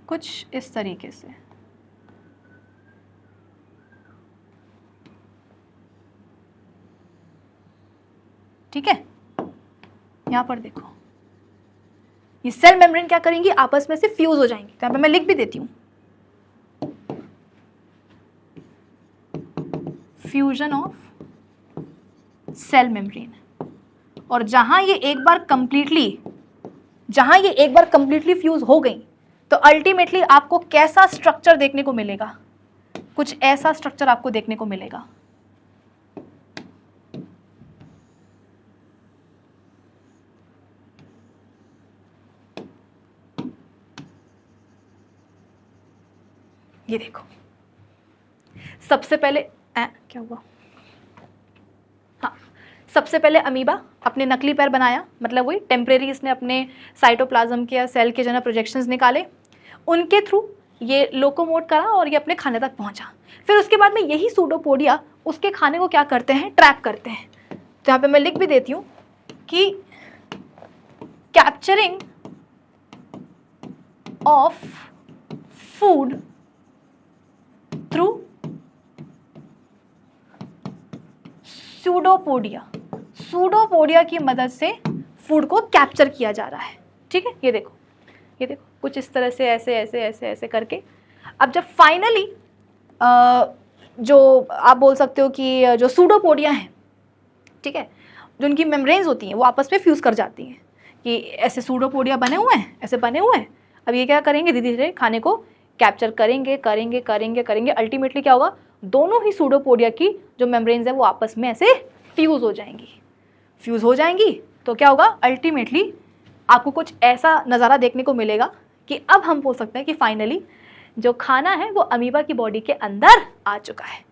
कुछ इस तरीके से। ठीक है, यहां पर देखो ये सेल मेम्ब्रेन क्या करेंगी, आपस में से फ्यूज हो जाएंगी। तो यहां पे मैं लिख भी देती हूं, फ्यूजन ऑफ सेल मेम्ब्रेन। और जहां ये एक बार कंप्लीटली फ्यूज हो गई तो अल्टीमेटली आपको कैसा स्ट्रक्चर देखने को मिलेगा, कुछ ऐसा स्ट्रक्चर आपको देखने को मिलेगा। ये देखो सबसे पहले क्या हुआ, हाँ, सबसे पहले अमीबा अपने नकली पैर बनाया, मतलब वही टेम्परेरी, इसने अपने साइटोप्लाज्म के या सेल के जो है प्रोजेक्शंस निकाले, उनके थ्रू ये लोकोमोट करा और ये अपने खाने तक पहुंचा। फिर उसके बाद में यही सूडोपोडिया उसके खाने को क्या करते हैं, ट्रैप करते हैं। तो यहाँ पे मैं लिख भी देती हूँ कि capturing of food through pseudopodia की मदद से फूड को कैप्चर किया जा रहा है। ठीक है, ये देखो कुछ इस तरह से ऐसे करके। अब जब फाइनली जो आप बोल सकते हो कि जो सूडोपोडिया हैं, ठीक है, जो उनकी मेम्ब्रेन्स होती हैं वो आपस में फ्यूज कर जाती हैं कि ऐसे सूडोपोडिया बने हुए हैं। अब ये क्या करेंगे, धीरे धीरे खाने को कैप्चर करेंगे। अल्टीमेटली क्या होगा, दोनों ही सूडोपोडिया की जो मेम्ब्रेन्स है वो आपस में ऐसे फ्यूज हो जाएंगी। तो क्या होगा, अल्टीमेटली आपको कुछ ऐसा नज़ारा देखने को मिलेगा कि अब हम बोल सकते हैं कि फाइनली जो खाना है वो अमीबा की बॉडी के अंदर आ चुका है।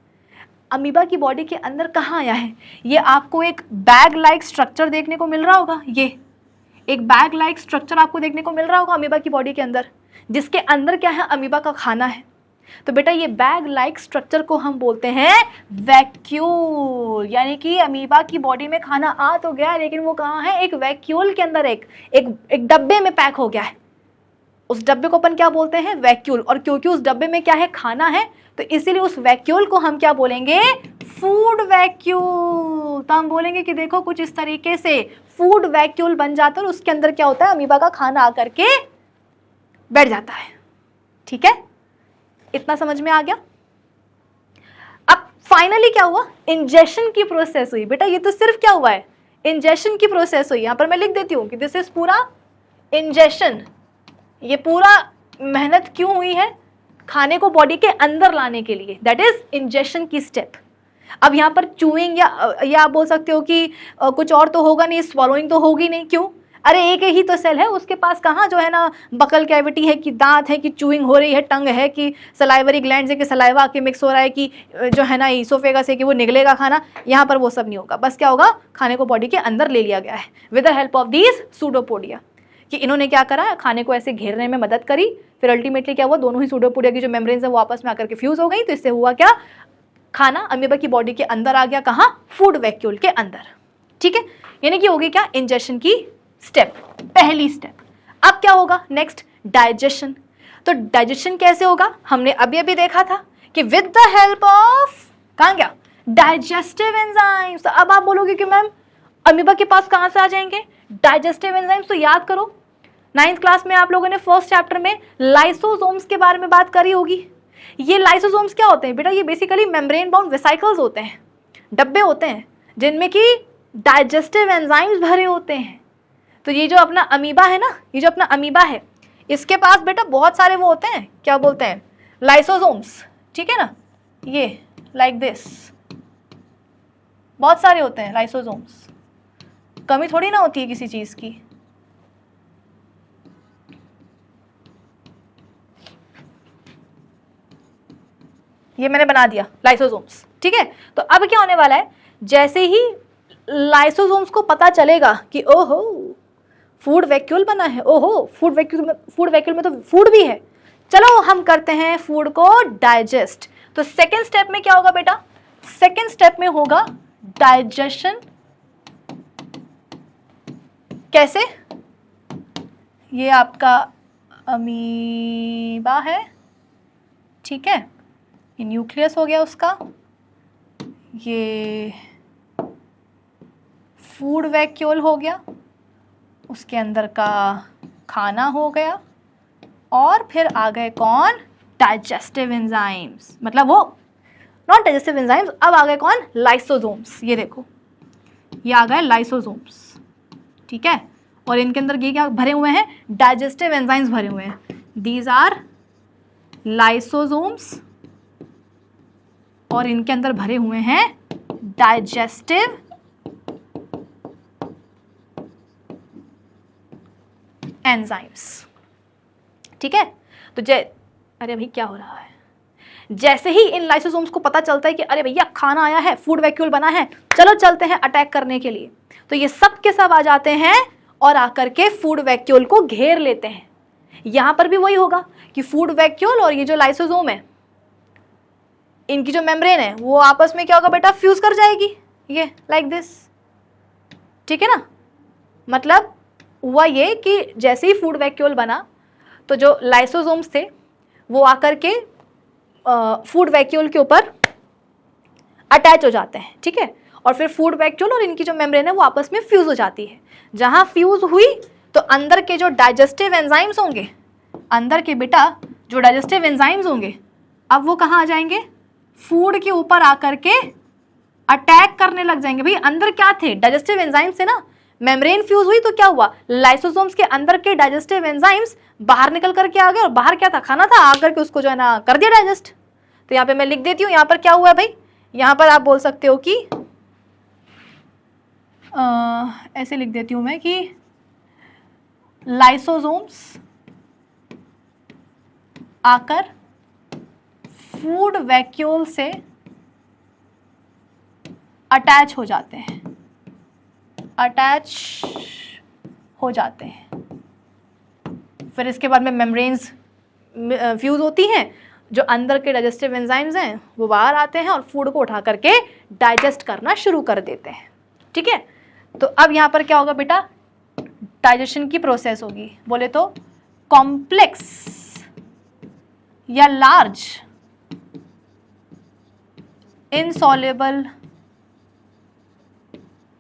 अमीबा की बॉडी के अंदर कहाँ आया है, ये आपको एक बैग लाइक स्ट्रक्चर देखने को मिल रहा होगा। ये एक बैग लाइक स्ट्रक्चर आपको देखने को मिल रहा होगा अमीबा की बॉडी के अंदर, जिसके अंदर क्या है, अमीबा का खाना है। तो बेटा ये बैग लाइक स्ट्रक्चर को हम बोलते हैं वैक्यूल, यानी कि अमीबा की बॉडी में खाना आ तो गया लेकिन वो कहाँ है, एक वैक्यूल के अंदर, एक डब्बे में पैक हो गया है। उस डब्बे को अपन क्या बोलते हैं, वैक्यूल। और क्योंकि उस डब्बे में क्या है, खाना है, तो इसीलिए उस वैक्यूल को हम क्या बोलेंगे, फूड वैक्यूल। तो हम बोलेंगे कि देखो कुछ इस तरीके से फूड वैक्यूल बन जाता है और उसके अंदर क्या होता है, अमीबा का खाना आकर के बैठ जाता है। ठीक है, इतना समझ में आ गया। अब फाइनली क्या हुआ, इंजेक्शन की प्रोसेस हुई। बेटा ये तो सिर्फ क्या हुआ है, इंजेक्शन की प्रोसेस हुई। यहां पर मैं लिख देती हूं कि दिस इज पूरा इंजेक्शन। ये पूरा मेहनत क्यों हुई है, खाने को बॉडी के अंदर लाने के लिए, दैट इज इंजेक्शन की स्टेप। अब यहाँ पर चूइंग या आप बोल सकते हो कि कुछ और तो होगा नहीं, स्वॉलोइंग तो होगी नहीं। क्यों, अरे एक ही तो सेल है, उसके पास कहाँ जो है ना बकल कैविटी है, कि दांत है, कि चूइंग हो रही है, टंग है, कि सलाइवरी ग्लैंड्स है, कि सलाइवा के मिक्स हो रहा है, कि जो है ना ईसोफेगस है कि वो निगलेगा खाना। यहाँ पर वो सब नहीं होगा, बस क्या होगा, खाने को बॉडी के अंदर ले लिया गया है with the help of these pseudopodia. कि इन्होंने क्या करा, खाने को ऐसे घेरने में मदद करी, फिर अल्टीमेटली क्या हुआ, दोनों ही सूडोपोडिया की जो मेम्ब्रेन्स है वो आपस में आकर के फ्यूज हो गई। तो इससे हुआ क्या, खाना अमीबा की बॉडी के अंदर आ गया, कहाँ, फूड वैक्यूल के अंदर। ठीक है, यानी कि होगी क्या, इंजेक्शन की स्टेप, पहली स्टेप। अब क्या होगा नेक्स्ट, डाइजेशन। तो डाइजेशन कैसे होगा, हमने अभी अभी देखा था कि विद द हेल्प ऑफ, कहाँ गया, डाइजेस्टिव एंजाइम्स। तो अब आप बोलोगे कि मैम अमीबा के पास कहाँ से आ जाएंगे डाइजेस्टिव एंजाइम्स। तो याद करो 9th क्लास में आप लोगों ने फर्स्ट चैप्टर में लाइसोसोम्स के बारे में बात करी होगी। ये लाइसोसोम्स क्या होते हैं बेटा, ये बेसिकली मेम्ब्रेन बाउंड वेसिकल्स होते हैं, डब्बे होते हैं जिनमें कि डाइजेस्टिव एंजाइम्स भरे होते हैं। तो ये जो अपना अमीबा है ना, ये जो अपना अमीबा है, इसके पास बेटा बहुत सारे वो होते हैं, क्या बोलते हैं, लाइसोसोम्स। ठीक है ना, ये लाइक दिस बहुत सारे होते हैं लाइसोसोम्स, कमी थोड़ी ना होती है किसी चीज की। ये मैंने बना दिया लाइसोसोम्स। ठीक है, तो अब क्या होने वाला है, जैसे ही लाइसोसोम्स को पता चलेगा कि ओहो फूड वैक्यूल बना है, ओहो फूड वैक्यूल में तो फूड भी है, चलो हम करते हैं फूड को डाइजेस्ट। तो सेकेंड स्टेप में क्या होगा बेटा, सेकेंड स्टेप में होगा डाइजेशन। कैसे, ये आपका अमीबा है, ठीक है, ये न्यूक्लियस हो गया उसका, ये फूड वैक्यूल हो गया, उसके अंदर का खाना हो गया, और फिर आ गए कौन, डाइजेस्टिव एंजाइम्स। मतलब वो नॉट डाइजेस्टिव एंजाइम्स, अब आ गए कौन, लाइसोसोम्स। ये देखो ये आ गए लाइसोसोम्स। ठीक है, और इनके अंदर ये क्या भरे हुए हैं, डाइजेस्टिव एंजाइम्स भरे हुए हैं, दीज आर लाइसोसोम्स, और इनके अंदर भरे हुए हैं डाइजेस्टिव एंजाइम्स। ठीक है, तो अरे भाई क्या हो रहा है, जैसे ही इन लाइसोसोम्स को पता चलता है कि अरे भैया खाना आया है, फूड वैक्यूल बना है, चलो चलते हैं अटैक करने के लिए, तो ये सब के सब आ जाते हैं और आकर के फूड वैक्यूल को घेर लेते हैं। यहां पर भी वही होगा कि फूड वैक्यूल और ये जो लाइसोसोम है, इनकी जो मेम्ब्रेन है वो आपस में क्या होगा बेटा, फ्यूज कर जाएगी, ये लाइक दिस। ठीक है ना, मतलब हुआ ये कि जैसे ही फूड वैक्यूल बना तो जो लाइसोसोम्स थे वो आकर के फूड वैक्यूल के ऊपर अटैच हो जाते हैं। ठीक है, और फिर फूड वैक्यूल और इनकी जो मेम्ब्रेन है वो आपस में फ्यूज हो जाती है। जहां फ्यूज हुई तो अंदर के जो डाइजेस्टिव एंजाइम्स होंगे, अंदर के बेटा जो डाइजेस्टिव एंजाइम्स होंगे, अब वो कहाँ आ जाएंगे, फूड के ऊपर आकर के अटैक करने लग जाएंगे। भाई अंदर क्या थे, डाइजेस्टिव एंजाइम्स से ना, मेम्ब्रेन फ्यूज हुई तो क्या हुआ, लाइसोसोम्स के अंदर के डाइजेस्टिव एंजाइम्स बाहर निकल करके आ गए, और बाहर क्या था, खाना था, आकर के उसको जो है ना कर दिया डाइजेस्ट। तो यहाँ पे मैं लिख देती हूँ, यहाँ पर क्या हुआ है भाई, यहाँ पर आप बोल सकते हो कि ऐसे लिख देती हूँ मैं कि लाइसोसोम्स आकर फूड वैक्यूल से अटैच हो जाते हैं, अटैच हो जाते हैं। फिर इसके बाद में मेम्ब्रेन्स फ्यूज होती हैं, जो अंदर के डाइजेस्टिव एंजाइम्स हैं वो बाहर आते हैं और फूड को उठा करके डाइजेस्ट करना शुरू कर देते हैं। ठीक है, तो अब यहाँ पर क्या होगा बेटा, डाइजेशन की प्रोसेस होगी। बोले तो कॉम्प्लेक्स या लार्ज इनसॉल्युबल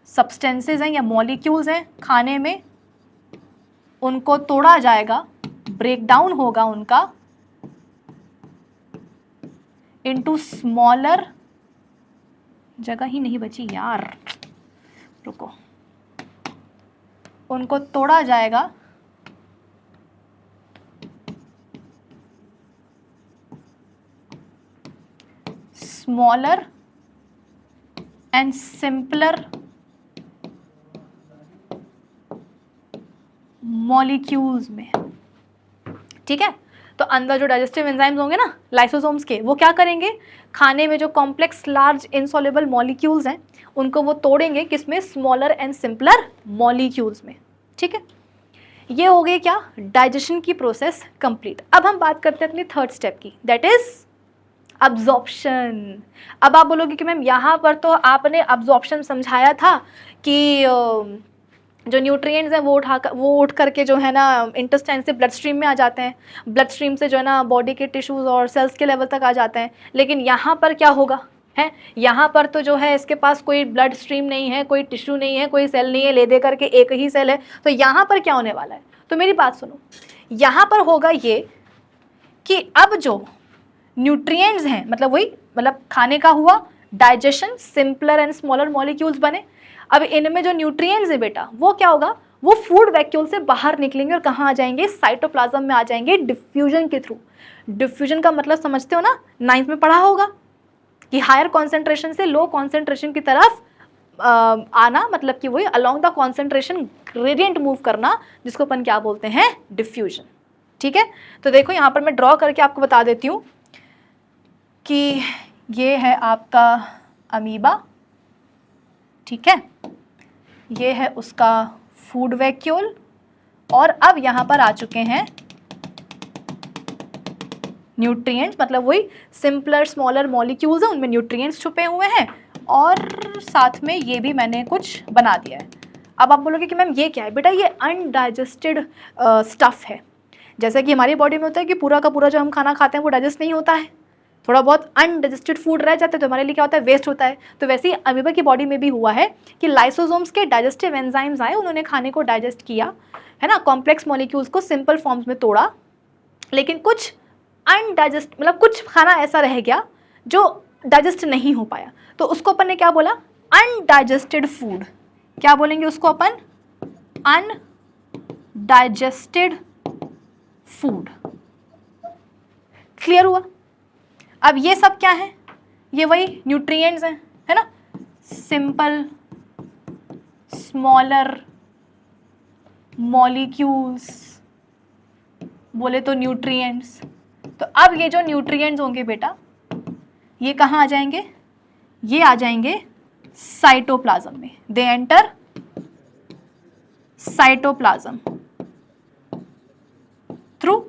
सब्सटेंसेस हैं या मॉलिक्यूल्स हैं खाने में, उनको तोड़ा जाएगा, ब्रेक डाउन होगा उनका इनटू स्मॉलर, जगह ही नहीं बची यार, रुको, उनको तोड़ा जाएगा स्मॉलर एंड सिंपलर मॉलिक्यूल्स में। ठीक है, तो अंदर जो डाइजेस्टिव एंजाइम्स होंगे ना लाइसोसोम्स के, वो क्या करेंगे, खाने में जो कॉम्प्लेक्स लार्ज इनसॉल्युबल मॉलिक्यूल्स हैं उनको वो तोड़ेंगे, किसमें, स्मॉलर एंड सिंपलर मॉलिक्यूल्स में। ठीक है, ये हो गई क्या, डाइजेशन की प्रोसेस कंप्लीट। अब हम बात करते हैं अपनी थर्ड स्टेप की, दैट इज अब्जॉर्प्शन। अब आप बोलोगे कि मैम यहाँ पर तो आपने अब्जॉर्प्शन समझाया था कि जो न्यूट्रिएंट्स हैं वो उठ करके जो है ना इंटेस्टाइन से ब्लड स्ट्रीम में आ जाते हैं, ब्लड स्ट्रीम से जो है ना बॉडी के टिश्यूज़ और सेल्स के लेवल तक आ जाते हैं। लेकिन यहाँ पर क्या होगा, है यहाँ पर तो जो है इसके पास कोई ब्लड स्ट्रीम नहीं है, कोई टिश्यू नहीं है, कोई सेल नहीं है, ले दे करके एक ही सेल है। तो यहाँ पर क्या होने वाला है, तो मेरी बात सुनो, यहाँ पर होगा ये कि अब जो न्यूट्रिएंट्स हैं, मतलब खाने का हुआ digestion, simpler and smaller molecules बने। अब इनमें जो न्यूट्रिएंट्स है बेटा, वो क्या होगा, वो फूड वैक्यूल से बाहर निकलेंगे और कहाँ आ जाएंगे, साइटोप्लाज्म में आ जाएंगे डिफ्यूजन के थ्रू। डिफ्यूजन का मतलब समझते हो ना, 9th में पढ़ा होगा कि हायर कॉन्सेंट्रेशन से लो कॉन्सेंट्रेशन की तरफ आना, मतलब कि वही along the concentration gradient move करना, जिसको अपन क्या बोलते हैं, डिफ्यूजन। ठीक है, तो देखो यहाँ पर मैं ड्रॉ करके आपको बता देती हूँ कि ये है आपका अमीबा, ठीक है, ये है उसका फूड वैक्यूल, और अब यहाँ पर आ चुके हैं न्यूट्रिएंट्स, मतलब वही सिंपलर स्मॉलर मॉलिक्यूल्स हैं, उनमें न्यूट्रिएंट्स छुपे हुए हैं, और साथ में ये भी मैंने कुछ बना दिया है। अब आप बोलोगे कि मैम ये क्या है, बेटा ये अनडाइजेस्टेड स्टफ़ है। जैसे कि हमारी बॉडी में होता है कि पूरा का पूरा जो हम खाना खाते हैं वो डाइजेस्ट नहीं होता है, थोड़ा बहुत अनडाइजेस्टेड फूड रह जाते हैं तो हमारे लिए क्या होता है, वेस्ट होता है। तो वैसे ही अमीबा की बॉडी में भी हुआ है कि लाइसोसोम्स के डाइजेस्टिव एंजाइम्स आए, उन्होंने खाने को डाइजेस्ट किया, है ना, कॉम्प्लेक्स मॉलिक्यूल्स को सिंपल फॉर्म्स में तोड़ा, लेकिन कुछ अनडाइजेस्ट, मतलब कुछ खाना ऐसा रह गया जो डाइजेस्ट नहीं हो पाया, तो उसको अपन ने क्या बोला, अनडाइजेस्टेड फूड। क्या बोलेंगे उसको अपन, अनडाइजेस्टेड फूड। क्लियर हुआ। अब ये सब क्या है, ये वही न्यूट्रिएंट्स हैं, है ना, सिंपल स्मॉलर मॉलिक्यूल्स, बोले तो न्यूट्रिएंट्स। तो अब ये जो न्यूट्रिएंट्स होंगे बेटा, ये कहाँ आ जाएंगे, ये आ जाएंगे साइटोप्लाज्म में। They enter cytoplasm through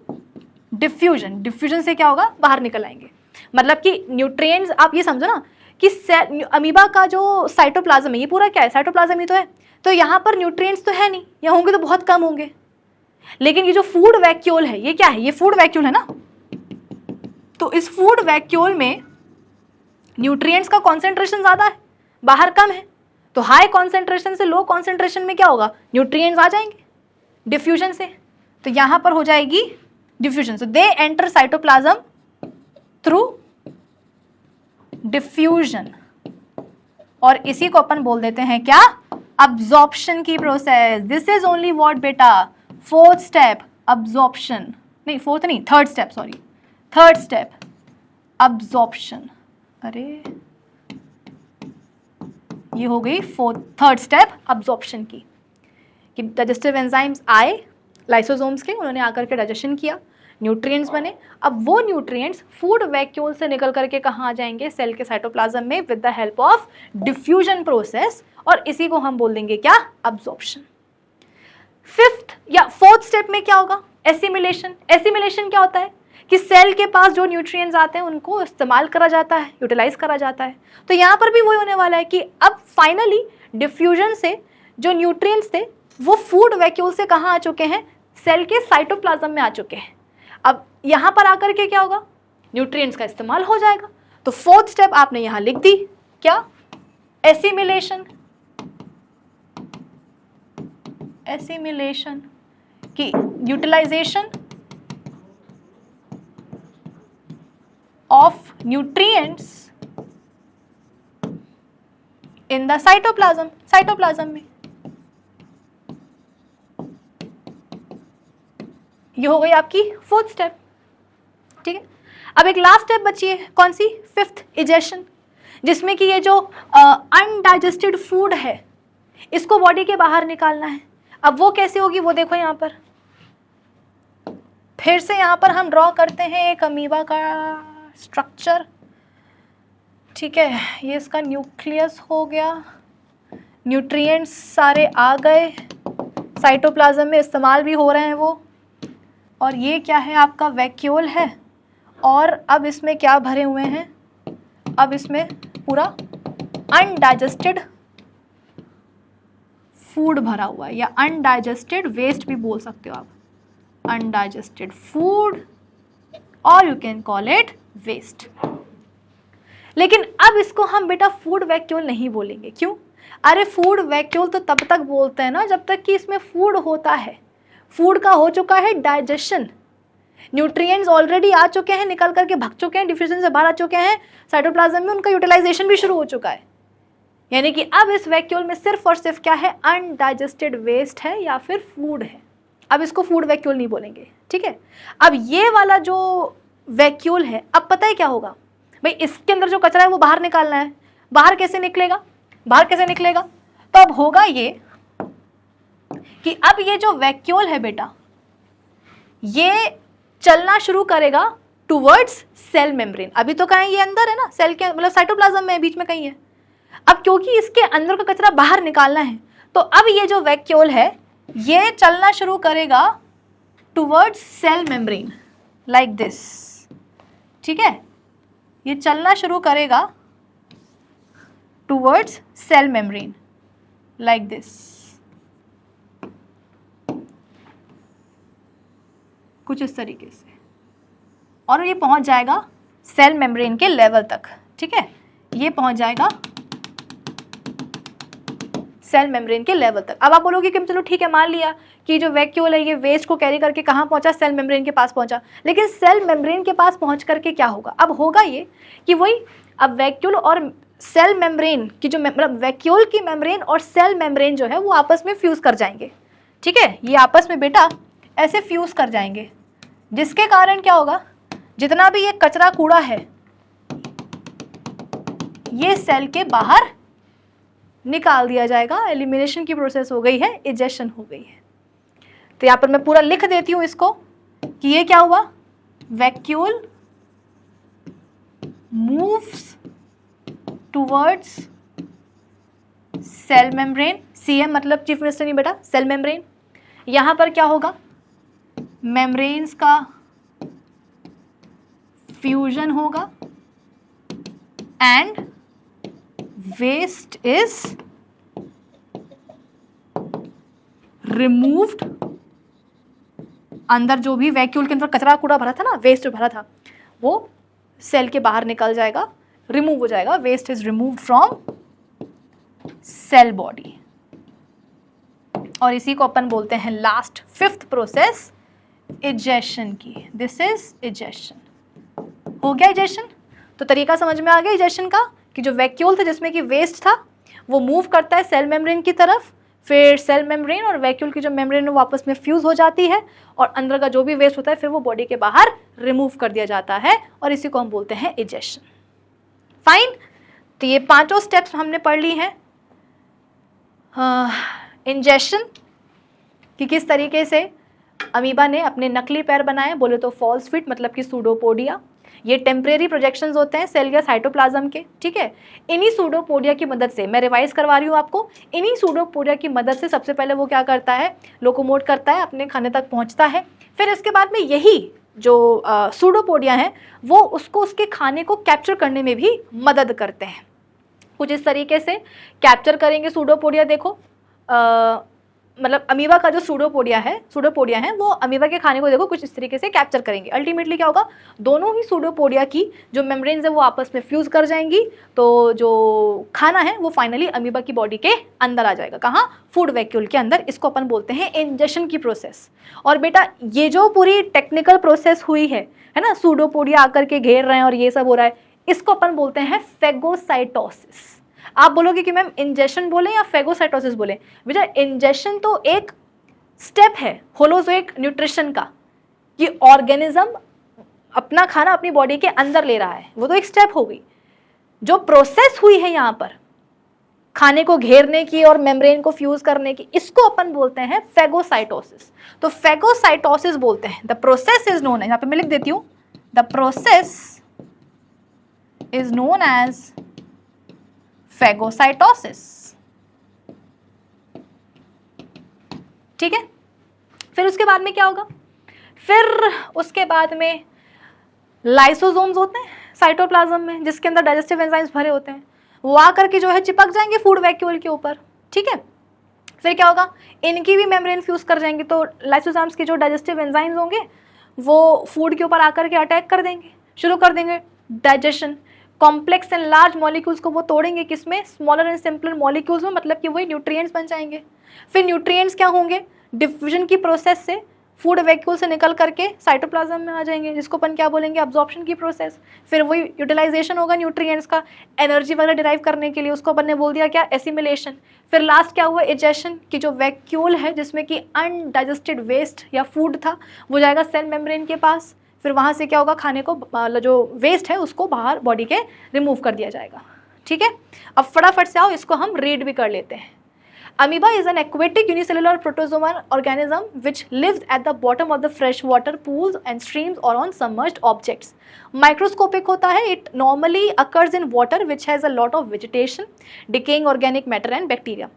diffusion. Diffusion से क्या होगा, बाहर निकल आएंगे। मतलब कि न्यूट्रिएंट्स, आप ये समझो ना कि अमीबा का जो साइटोप्लाज्म है, ये पूरा क्या है, साइटोप्लाज्म ही तो है। तो यहाँ पर न्यूट्रिएंट्स तो है नहीं, या होंगे तो बहुत कम होंगे। लेकिन ये जो फूड वैक्यूल है, ये क्या है, ये फूड वैक्यूल है ना। तो इस फूड वैक्यूल में न्यूट्रिएंट्स का कॉन्सेंट्रेशन ज़्यादा है, बाहर कम है। तो हाई कॉन्सेंट्रेशन से लो कॉन्सेंट्रेशन में क्या होगा, न्यूट्रिएंट्स आ जाएंगे डिफ्यूजन से। तो यहाँ पर हो जाएगी diffusion. So they enter cytoplasm through diffusion, और इसी को अपन बोल देते हैं क्या, अब्जॉर्प्शन की process. This is only what बेटा, फोर्थ स्टेप अब्जॉर्प्शन, नहीं फोर्थ नहीं, third step, sorry third step absorption. अरे ये हो गई थर्ड स्टेप अब्जॉर्प्शन की, कि डाइजेस्टिव एंजाइम्स आए लाइसोसोम्स के, उन्होंने आकर के डाइजेशन किया, न्यूट्रिएंट्स बने। अब वो न्यूट्रिएंट्स फूड वैक्यूल से निकल करके कहाँ आ जाएंगे, सेल के साइटोप्लाज्म में, with the help of diffusion process, और इसी को हम बोल देंगे क्या, अब्जॉर्प्शन। फिफ्थ या फोर्थ स्टेप में क्या होगा, एसिमिलेशन। एसिमिलेशन क्या होता है कि सेल के पास जो न्यूट्रिएंट्स आते हैं उनको इस्तेमाल करा जाता है, यूटिलाइज करा जाता है। तो यहाँ पर भी वही होने वाला है कि अब फाइनली डिफ्यूजन से जो न्यूट्रिएंट्स थे वो फूड वैक्यूल से कहाँ आ चुके हैं, सेल के साइटोप्लाज्म में आ चुके हैं। अब यहाँ पर आकर के क्या होगा, न्यूट्रिएंट्स का इस्तेमाल हो जाएगा। तो फोर्थ स्टेप आपने यहाँ लिख दी, क्या, एसिमिलेशन। एसिमिलेशन की utilisation of nutrients in the cytoplasm, cytoplasm में। ये हो गई आपकी फोर्थ स्टेप, ठीक है। अब एक लास्ट स्टेप बची है, कौन सी, फिफ्थ, इजेशन, जिसमें कि ये जो अनडाइजेस्टेड फूड है इसको बॉडी के बाहर निकालना है। अब वो कैसे होगी वो देखो यहाँ पर, फिर से यहाँ पर हम ड्रॉ करते हैं एक अमीबा का स्ट्रक्चर, ठीक है। ये इसका न्यूक्लियस हो गया, न्यूट्रिएंट्स सारे आ गए, साइटोप्लाज्म में इस्तेमाल भी हो रहे हैं वो, और ये क्या है, आपका वैक्यूल है। और अब इसमें क्या भरे हुए हैं, अब इसमें पूरा अनडाइजेस्टेड फूड भरा हुआ है, या अनडाइजेस्टेड वेस्ट भी बोल सकते हो आप, अनडाइजेस्टेड फूड, और you can call it waste. लेकिन अब इसको हम बेटा फूड वैक्यूल नहीं बोलेंगे, क्यों? अरे फूड वैक्यूल तो तब तक बोलते हैं ना जब तक कि इसमें फूड होता है, फूड का हो चुका है डाइजेशन, न्यूट्रिएंट्स ऑलरेडी आ चुके हैं, निकल करके भाग चुके हैं, डिफ्यूजन से बाहर आ चुके हैं, साइटोप्लाज्म में उनका यूटिलाइजेशन भी शुरू हो चुका है। यानी कि अब इस वैक्यूल में सिर्फ और सिर्फ क्या है, अनडाइजेस्टेड वेस्ट है या फिर फूड है। अब इसको फूड वैक्यूल नहीं बोलेंगे, ठीक है। अब ये वाला जो वैक्यूल है, अब पता है क्या होगा भाई, इसके अंदर जो कचरा है वो बाहर निकालना है। बाहर कैसे निकलेगा, बाहर कैसे निकलेगा? तो अब होगा ये कि अब ये जो वैक्यूल है बेटा, ये चलना शुरू करेगा टुवर्ड्स सेल मेम्ब्रेन। अभी तो कहीं ये अंदर है ना, सेल के मतलब साइटोप्लाज्म में बीच में कहीं है। अब क्योंकि इसके अंदर का कचरा बाहर निकालना है, तो अब ये जो वैक्यूल है ये चलना शुरू करेगा towards cell membrane like this, ठीक है। ये चलना शुरू करेगा towards cell membrane like this, कुछ इस तरीके से, और ये पहुंच जाएगा सेल मेम्ब्रेन के लेवल तक, ठीक है। ये पहुंच जाएगा सेल मेम्ब्रेन के लेवल तक। अब आप बोलोगे कि चलो ठीक है, मान लिया कि जो वैक्यूल है ये वेस्ट को कैरी करके कहाँ पहुंचा, सेल मेम्ब्रेन के पास पहुंचा। लेकिन सेल मेम्ब्रेन के पास पहुंच करके क्या होगा? अब होगा ये कि वही, अब वैक्यूल और सेल मेम्ब्रेन की जो मतलब वैक्यूल की मेम्ब्रेन और सेल मेम्ब्रेन जो है वो आपस में फ्यूज कर जाएंगे, ठीक है। ये आपस में बेटा ऐसे फ्यूज कर जाएंगे, जिसके कारण क्या होगा, जितना भी ये कचरा कूड़ा है ये सेल के बाहर निकाल दिया जाएगा। एलिमिनेशन की प्रोसेस हो गई है, इजेशन हो गई है। तो यहाँ पर मैं पूरा लिख देती हूँ इसको कि ये क्या हुआ, vacuole moves towards cell membrane, CM मतलब चीफ मिनिस्टर नहीं बेटा, सेल मेम्ब्रेन। यहाँ पर क्या होगा, मेम्ब्रेन्स का फ्यूजन होगा एंड वेस्ट इज रिमूव्ड। अंदर जो भी वैक्यूल के अंदर कचरा कूड़ा भरा था ना, वेस्ट भरा था, वो सेल के बाहर निकल जाएगा, रिमूव हो जाएगा। Waste is removed from cell body. और इसी को अपन बोलते हैं लास्ट फिफ्थ प्रोसेस, इजेशन की। This is egestion. हो गया इजेशन? तो तरीका समझ में आ गया इजेशन का, कि जो वैक्यूल था जिसमें कि वेस्ट था वो मूव करता है सेल मेम्ब्रेन की तरफ, फिर सेल मेम्ब्रेन और वैक्यूल की जो मेम्ब्रेन है वो आपस में फ्यूज हो जाती है, और अंदर का जो भी वेस्ट होता है फिर वो बॉडी के बाहर रिमूव कर दिया जाता है, और इसी को हम बोलते हैं इजेशन। फाइन। तो ये पांचों स्टेप्स हमने पढ़ ली हैं। इंजेशन कि किस तरीके से अमीबा ने अपने नकली पैर बनाए, बोले तो फॉल्स फीट मतलब कि सूडोपोडिया। ये टेम्परेरी प्रोजेक्शंस होते हैं सेल या साइटोप्लाज्म के, ठीक है। इन्हीं सूडोपोडिया की मदद से, मैं रिवाइज करवा रही हूँ आपको, इन्हीं सूडोपोडिया की मदद से सबसे पहले वो क्या करता है, लोकोमोट करता है, अपने खाने तक पहुँचता है। फिर इसके बाद में यही जो सूडोपोडिया हैं वो उसको उसके खाने को कैप्चर करने में भी मदद करते हैं। कुछ इस तरीके से कैप्चर करेंगे सूडोपोडिया। देखो मतलब अमीबा का जो सूडोपोडिया है वो अमीबा के खाने को देखो कुछ इस तरीके से कैप्चर करेंगे। अल्टीमेटली क्या होगा, दोनों ही सूडोपोडिया की जो मेम्ब्रेन्स है वो आपस में फ्यूज कर जाएंगी, तो जो खाना है वो फाइनली अमीबा की बॉडी के अंदर आ जाएगा। कहाँ? फूड वैक्यूल के अंदर। इसको अपन बोलते हैं इंजेशन की प्रोसेस। और बेटा ये जो पूरी टेक्निकल प्रोसेस हुई है ना, सूडोपोडिया आकर के घेर रहे हैं और ये सब हो रहा है, इसको अपन बोलते हैं फेगोसाइटोसिस। आप बोलोगे कि मैम इंजेशन बोले या फेगोसाइटोसिस बोले? बेटा इंजेशन तो एक स्टेप है होलोजोइक न्यूट्रिशन का, कि ऑर्गेनिज्म अपना खाना अपनी बॉडी के अंदर ले रहा है, वो तो एक स्टेप हो गई। जो प्रोसेस हुई है यहाँ पर खाने को घेरने की और मेम्ब्रेन को फ्यूज करने की, इसको अपन बोलते हैं फेगोसाइटोसिस। तो फेगोसाइटोसिस बोलते हैं। द प्रोसेस इज नोन, यहाँ पे मैं लिख देती हूँ, the process is known as phagocytosis. ठीक है, फिर उसके बाद में क्या होगा? फिर उसके बाद में लाइसोसोम्स होते हैं साइटोप्लाज्म में, जिसके अंदर डाइजेस्टिव एंजाइम्स भरे होते हैं, वो आकर के जो है चिपक जाएंगे फूड वैक्यूल के ऊपर। ठीक है, फिर क्या होगा? इनकी भी मेम्ब्रेन फ्यूज कर जाएंगे, तो लाइसोसोम्स के जो डाइजेस्टिव एंजाइम्स होंगे वो फूड के ऊपर आकर के अटैक कर देंगे, शुरू कर देंगे digestion. Complex and large molecules को वो तोड़ेंगे, किसमें? स्मॉलर एंड सिंपलर मॉलिक्यूल्स में, मतलब कि वही न्यूट्रिएंट्स बन जाएंगे। फिर न्यूट्रिएंट्स क्या होंगे? डिफ्यूजन की प्रोसेस से फूड वैक्यूल से निकल करके साइटोप्लाज्म में आ जाएंगे, जिसको अपन क्या बोलेंगे? अब्जॉर्प्शन की प्रोसेस। फिर वही यूटिलाइजेशन होगा न्यूट्रिएंट्स का एनर्जी वगैरह डिराइव करने के लिए, उसको अपन ने बोल दिया क्या? एसिमिलेशन। फिर लास्ट क्या हुआ? इजेशन, की जो वैक्यूल है जिसमें कि अनडाइजेस्टेड वेस्ट या फूड था वो जाएगा सेल मेम्ब्रेन के पास। फिर वहाँ से क्या होगा? खाने को जो वेस्ट है उसको बाहर बॉडी के रिमूव कर दिया जाएगा। ठीक है, अब फटाफट से आओ इसको हम रीड भी कर लेते हैं। Amoeba is an aquatic unicellular protozoan organism which lives at the bottom of the freshwater pools and streams or on submerged objects. Microscopic होता है. It normally occurs in water which has a lot of vegetation, decaying organic matter and bacteria.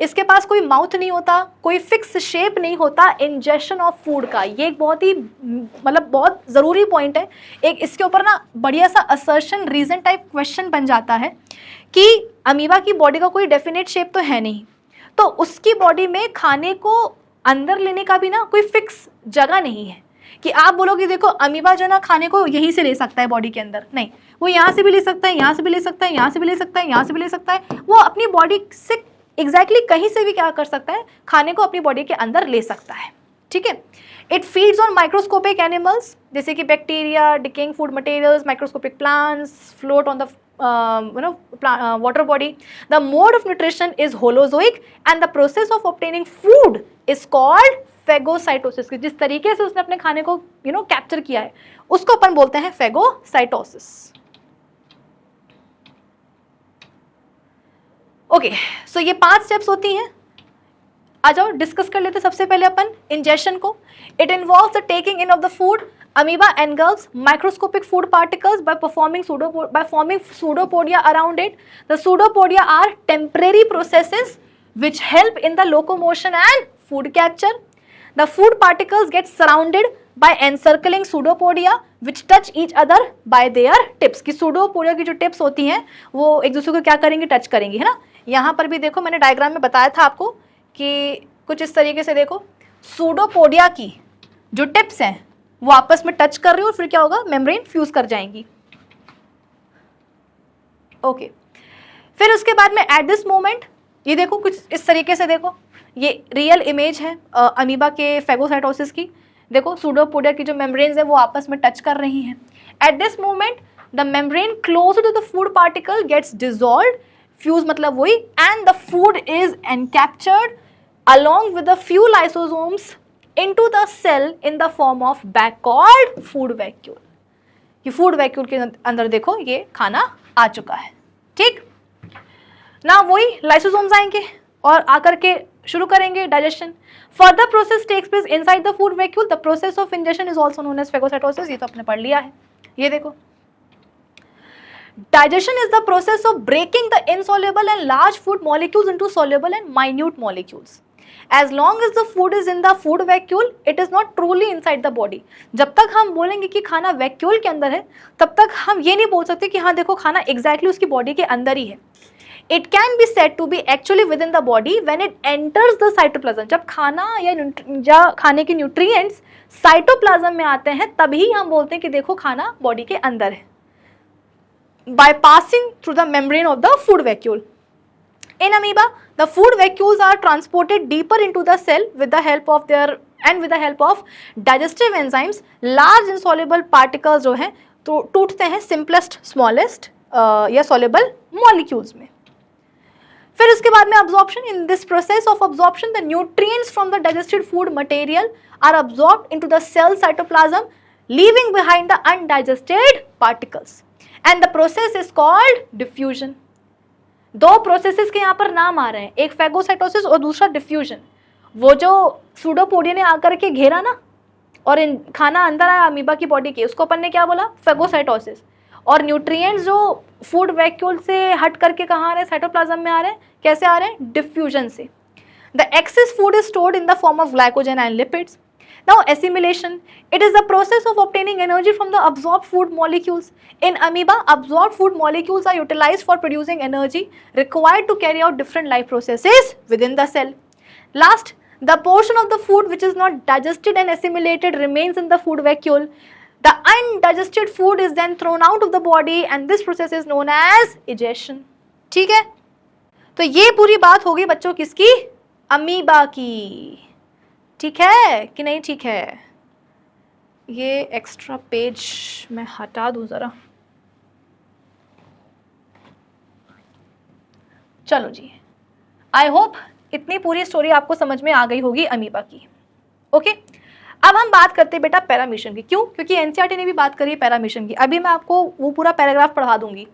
इसके पास कोई mouth नहीं होता, कोई fix shape नहीं होता ingestion of food का। ये एक बहुत ही मतलब बहुत ज़रूरी पॉइंट है। एक इसके ऊपर ना बढ़िया सा असर्शन रीजन टाइप क्वेश्चन बन जाता है कि अमीबा की बॉडी का कोई डेफिनेट शेप तो है नहीं, तो उसकी बॉडी में खाने को अंदर लेने का भी ना कोई फिक्स जगह नहीं है कि आप बोलोगे देखो अमीबा जो ना खाने को यहीं से ले सकता है बॉडी के अंदर। नहीं, वो यहाँ से भी ले सकता है, यहाँ से भी ले सकता है, यहाँ से भी ले सकता है, यहाँ से भी ले सकता है। वो अपनी बॉडी से एग्जैक्टली कहीं से भी क्या कर सकता है? खाने को अपनी बॉडी के अंदर ले सकता है। ठीक है, it feeds on microscopic animals जैसे कि bacteria, decaying food materials, microscopic plants, float on the water body. The mode of nutrition is holozoic and the process of obtaining food is called phagocytosis. जिस तरीके से उसने अपने खाने को capture किया है उसको अपन बोलते हैं phagocytosis. ओके, सो ये 5 स्टेप्स होती हैं। आ जाओ डिस्कस कर लेते सबसे पहले अपन इंजेशन को। It involves the taking in of the food. Amoeba engulfs microscopic food particles by forming pseudopodia around it. The pseudopodia are temporary processes which help in the locomotion and food capture. The food particles get surrounded by encircling pseudopodia which touch each other by their tips. कि pseudopodia की जो tips होती हैं वो एक दूसरे को क्या करेंगे? टच करेंगी, है ना। यहाँ पर भी देखो मैंने डायग्राम में बताया था आपको कि कुछ इस तरीके से देखो pseudopodia की जो टिप्स हैं वो आपस में टच कर रही हो, फिर क्या होगा? मेम्ब्रेन फ्यूज कर जाएंगी। ओके, फिर उसके बाद में एट दिस मोमेंट ये देखो कुछ इस तरीके से देखो, ये रियल इमेज है अमीबा के फेगोसाइटोसिस की। देखो सूडोपोडिया की जो मेम्ब्रेन्स है वो आपस में टच कर रही हैं। At this moment the membrane close to the food particle gets dissolved, fuse मतलब वही, and the food is encaptured along with a few lysosomes into the cell in the form of bag called food vacuole. ये food vacuole के अंदर देखो ये खाना आ चुका है। ठीक ना, वही लाइसोसोम्स आएंगे और आकर के शुरू करेंगे digestion. Further process takes place inside the food vacuole. The process of ingestion is also known as phagocytosis. ये तो आपने पढ़ लिया है। ये देखो digestion is the process of breaking the insoluble and large food molecules into soluble and minute molecules. As long as the food is in the food vacuole, it is not truly inside the body. जब तक हम बोलेंगे कि खाना vacuole के अंदर है, तब तक हम ये नहीं बोल सकते कि हाँ देखो खाना exactly उसकी बॉडी के अंदर ही है. It can be said to be actually within the body when it enters the cytoplasm. जब खाना या खाने के न्यूट्रिएंट्स साइटोप्लाज्म में आते हैं तभी हम बोलते हैं कि देखो खाना बॉडी के अंदर है. By passing through the membrane of the food vacuole. In amoeba, the food vacuoles are transported deeper into the cell with the help of digestive enzymes. Large insoluble particles जो हैं तो टूटते हैं simplest, smallest या soluble molecules में. फिर उसके बाद में absorption. In this process of absorption, the nutrients from the digested food material are absorbed into the cell cytoplasm, leaving behind the undigested particles. And the process is called diffusion. दो processes के यहाँ पर नाम आ रहे हैं, एक phagocytosis और दूसरा डिफ्यूजन. वो जो सूडोपोडिया ने आकर के घेरा ना और खाना अंदर आया अमीबा की बॉडी के, उसको अपन ने क्या बोला, फेगोसाइटोसिस. और न्यूट्रिएंट्स जो फूड वैक्यूल से हट करके कहाँ आ रहे हैं, साइटोप्लाज्म में आ रहे हैं. कैसे आ रहे हैं, डिफ्यूजन से. The excess food is stored in the form of glycogen and lipids. Now assimilation, it is the process of obtaining energy from the absorbed food molecules. In amoeba, absorbed food molecules are utilized for producing energy required to carry out different life processes within the cell. Last, the portion of the food which is not digested and assimilated remains in the food vacuole. The undigested food is then thrown out of the body and this process is known as egestion. ठीक है, तो ये पूरी बात होगी बच्चों किसकी, amoeba की. ठीक है कि नहीं, ठीक है. ये एक्स्ट्रा पेज मैं हटा दूं ज़रा. चलो जी, आई होप इतनी पूरी स्टोरी आपको समझ में आ गई होगी अमीबा की. ओके, अब हम बात करते हैं बेटा पैरामीशन की. क्यों, क्योंकि एनसीईआरटी ने भी बात करी है पैरामीशन की. अभी मैं आपको वो पूरा पैराग्राफ पढ़ा दूंगी.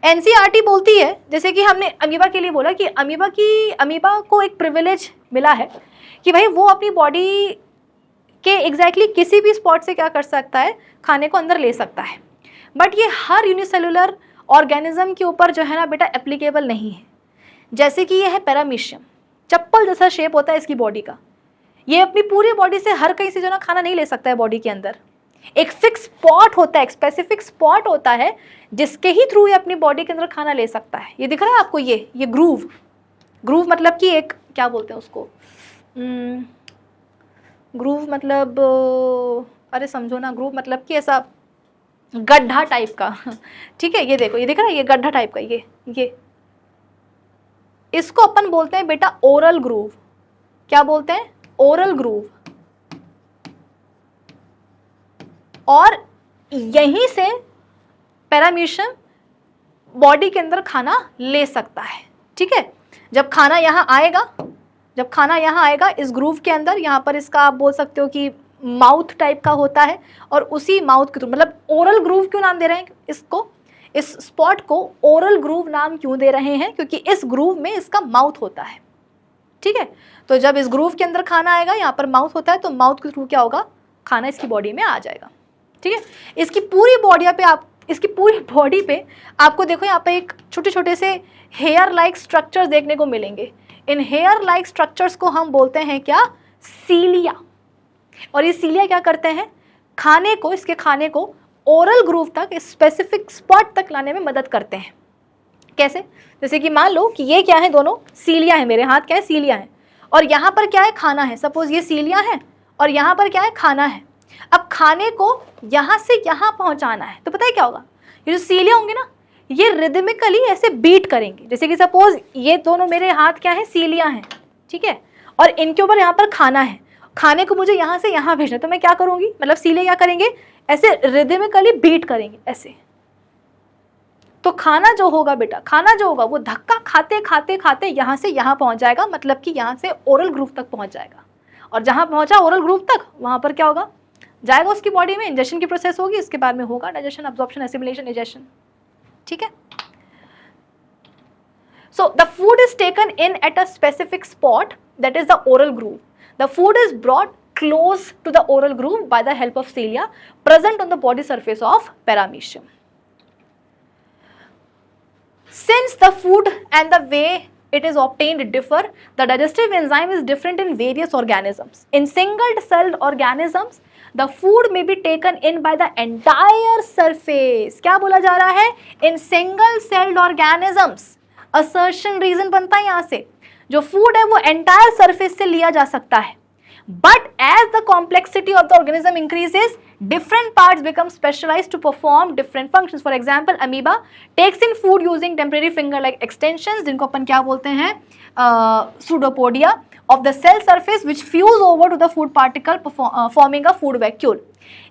एनसीईआरटी बोलती है, जैसे कि हमने अमीबा के लिए बोला कि अमीबा को एक प्रिविलेज मिला है कि भाई वो अपनी बॉडी के एग्जैक्टली किसी भी स्पॉट से क्या कर सकता है, खाने को अंदर ले सकता है. बट ये हर यूनिसेलुलर ऑर्गेनिज्म के ऊपर जो है ना बेटा एप्लीकेबल नहीं है. जैसे कि ये है पैरामीशियम, चप्पल जैसा शेप होता है इसकी बॉडी का. ये अपनी पूरी बॉडी से हर कहीं से जो ना खाना नहीं ले सकता है बॉडी के अंदर. एक फिक्स स्पॉट होता है, एक स्पेसिफिक स्पॉट होता है जिसके ही थ्रू ये अपनी बॉडी के अंदर खाना ले सकता है. ये दिख रहा है आपको, ये ग्रूव मतलब कि एक क्या बोलते हैं उसको, ग्रूव मतलब अरे समझो ना, ग्रूव मतलब कि ऐसा गड्ढा टाइप का. ठीक है, ये देखो, ये दिख रहा है, ये गड्ढा टाइप का, ये इसको अपन बोलते हैं बेटा ओरल ग्रूव. क्या बोलते हैं, ओरल ग्रूव. और यहीं से पैरामीशियम बॉडी के अंदर खाना ले सकता है. ठीक है, जब खाना यहाँ आएगा इस ग्रूव के अंदर, यहाँ पर इसका आप बोल सकते हो कि माउथ टाइप का होता है. और उसी माउथ के थ्रू, मतलब ओरल ग्रूव क्यों नाम दे रहे हैं इसको, इस स्पॉट को ओरल ग्रूव नाम क्यों दे रहे हैं, क्योंकि इस ग्रूव में इसका माउथ होता है. ठीक है, तो जब इस ग्रूव के अंदर खाना आएगा, यहाँ पर माउथ होता है, तो माउथ के थ्रू क्या होगा, खाना इसकी बॉडी में आ जाएगा. ठीक है, इसकी पूरी बॉडी पे आपको देखो यहाँ पे एक छोटे छोटे से हेयर लाइक स्ट्रक्चर्स देखने को मिलेंगे. इन हेयर लाइक स्ट्रक्चर्स को हम बोलते हैं क्या, सीलिया. और ये सीलिया क्या करते हैं, इसके खाने को ओरल ग्रूव तक, स्पेसिफिक स्पॉट तक लाने में मदद करते हैं. कैसे, जैसे कि मान लो कि ये क्या है, दोनों सीलिया है, मेरे हाथ क्या है, सीलिया है, और यहाँ पर क्या है, खाना है. सपोज ये सीलिया है और यहाँ पर क्या है, खाना है. अब खाने को यहाँ से यहाँ पहुँचाना है, तो पता है क्या होगा, ये जो सीलिया होंगे ना, ये रिदमिकली ऐसे बीट करेंगे. जैसे कि सपोज ये दोनों मेरे हाथ क्या है, सीलिया हैं. ठीक है, और इनके ऊपर यहाँ पर खाना है, खाने को मुझे यहाँ से यहाँ भेजना, तो मैं क्या करूँगी, मतलब सीलिया क्या करेंगे, ऐसे रिदमिकली बीट करेंगे ऐसे. तो खाना जो होगा बेटा, वो धक्का खाते खाते खाते यहाँ से यहाँ पहुँच जाएगा, मतलब कि यहाँ से ओरल ग्रूव तक पहुँच जाएगा. और जहाँ पहुँचा ओरल ग्रूव तक, वहाँ पर क्या होगा, जाएगा उसकी बॉडी में, इंजेक्शन की प्रोसेस होगी, इसके बाद में होगा डाइजेशन, अब्जॉर्प्शन, एसिमिलेशन, इजेशन. ठीक है, so the food is taken in at a specific spot, that is the oral groove. The food is brought close to the oral groove by the help of cilia present on the body surface of paramecium. Since the food and the way it is obtained differ. The digestive enzyme is different in various organisms. In single-celled organisms, the food may be taken in by the entire surface. क्या बोला जा रहा है? In single-celled organisms. Assertion reason बनता है यहाँ से, जो food है वो entire surface से लिया जा सकता है. But as the complexity of the organism increases, different parts become specialized to perform different functions. For example, amoeba takes in food using temporary finger-like extensions, जिनको अपन क्या बोलते हैं, pseudopodia of the cell surface, which fuse over to the food particle, forming a food vacuole.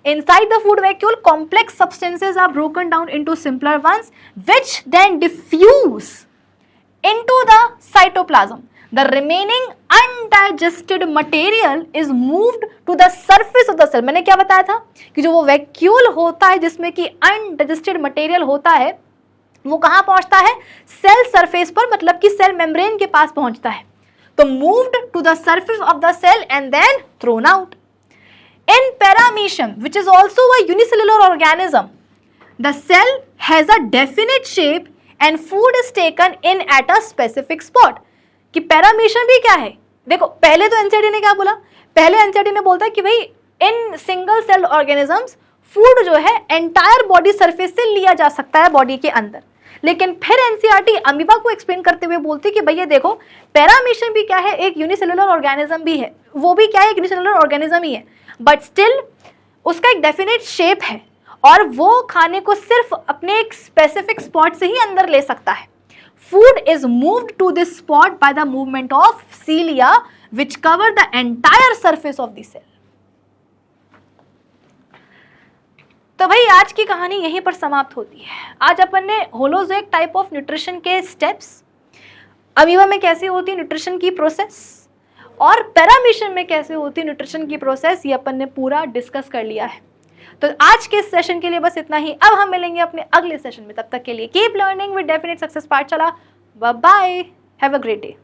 Inside the food vacuole, complex substances are broken down into simpler ones, which then diffuse into the cytoplasm. The remaining undigested material is moved to the surface of the cell. मैंने क्या बताया था कि जो वो vacuole होता है जिसमें कि undigested material होता है, वो कहाँ पहुंचता है? सेल सरफेस पर, मतलब कि सेल मेम्ब्रेन के पास पहुंचता है. तो moved to the surface of the cell and then thrown out. In paramecium, which is also a unicellular organism, the cell has a definite shape and food is taken in at a specific spot. कि paramecium भी क्या है? देखो, पहले तो NCERT ने क्या बोला? पहले एनसीईआरटी ने बोलता है कि भाई in single cell organisms food जो है एंटायर बॉडी सरफेस से लिया जा सकता है बॉडी के अंदर. लेकिन फिर एनसीईआरटी अमीबा को एक्सप्लेन करते हुए बोलती है कि भैया देखो, पैरामीशियम भी क्या है? एक यूनिसेलुलर ऑर्गेनिज्म भी है. वो भी क्या है? एक यूनिसेलुलर ऑर्गेनिज्म ही है, बट स्टिल उसका एक डेफिनेट शेप है और वो खाने को सिर्फ अपने एक स्पेसिफिक स्पॉट से ही अंदर ले सकता है. Food is moved to this spot by the movement of cilia, which cover the entire surface of the cell. तो भाई आज की कहानी यहीं पर समाप्त होती है. आज अपन ने होलोजोइक टाइप ऑफ न्यूट्रिशन के स्टेप्स, अमीबा में कैसे होती है न्यूट्रिशन की प्रोसेस और पैरामीशियम में कैसे होती है न्यूट्रिशन की प्रोसेस, ये अपन ने पूरा डिस्कस कर लिया है. तो आज के सेशन के लिए बस इतना ही. अब हम मिलेंगे अपने अगले सेशन में. तब तक के लिए keep learning with definite success Pathshala. Bye bye, have a great day.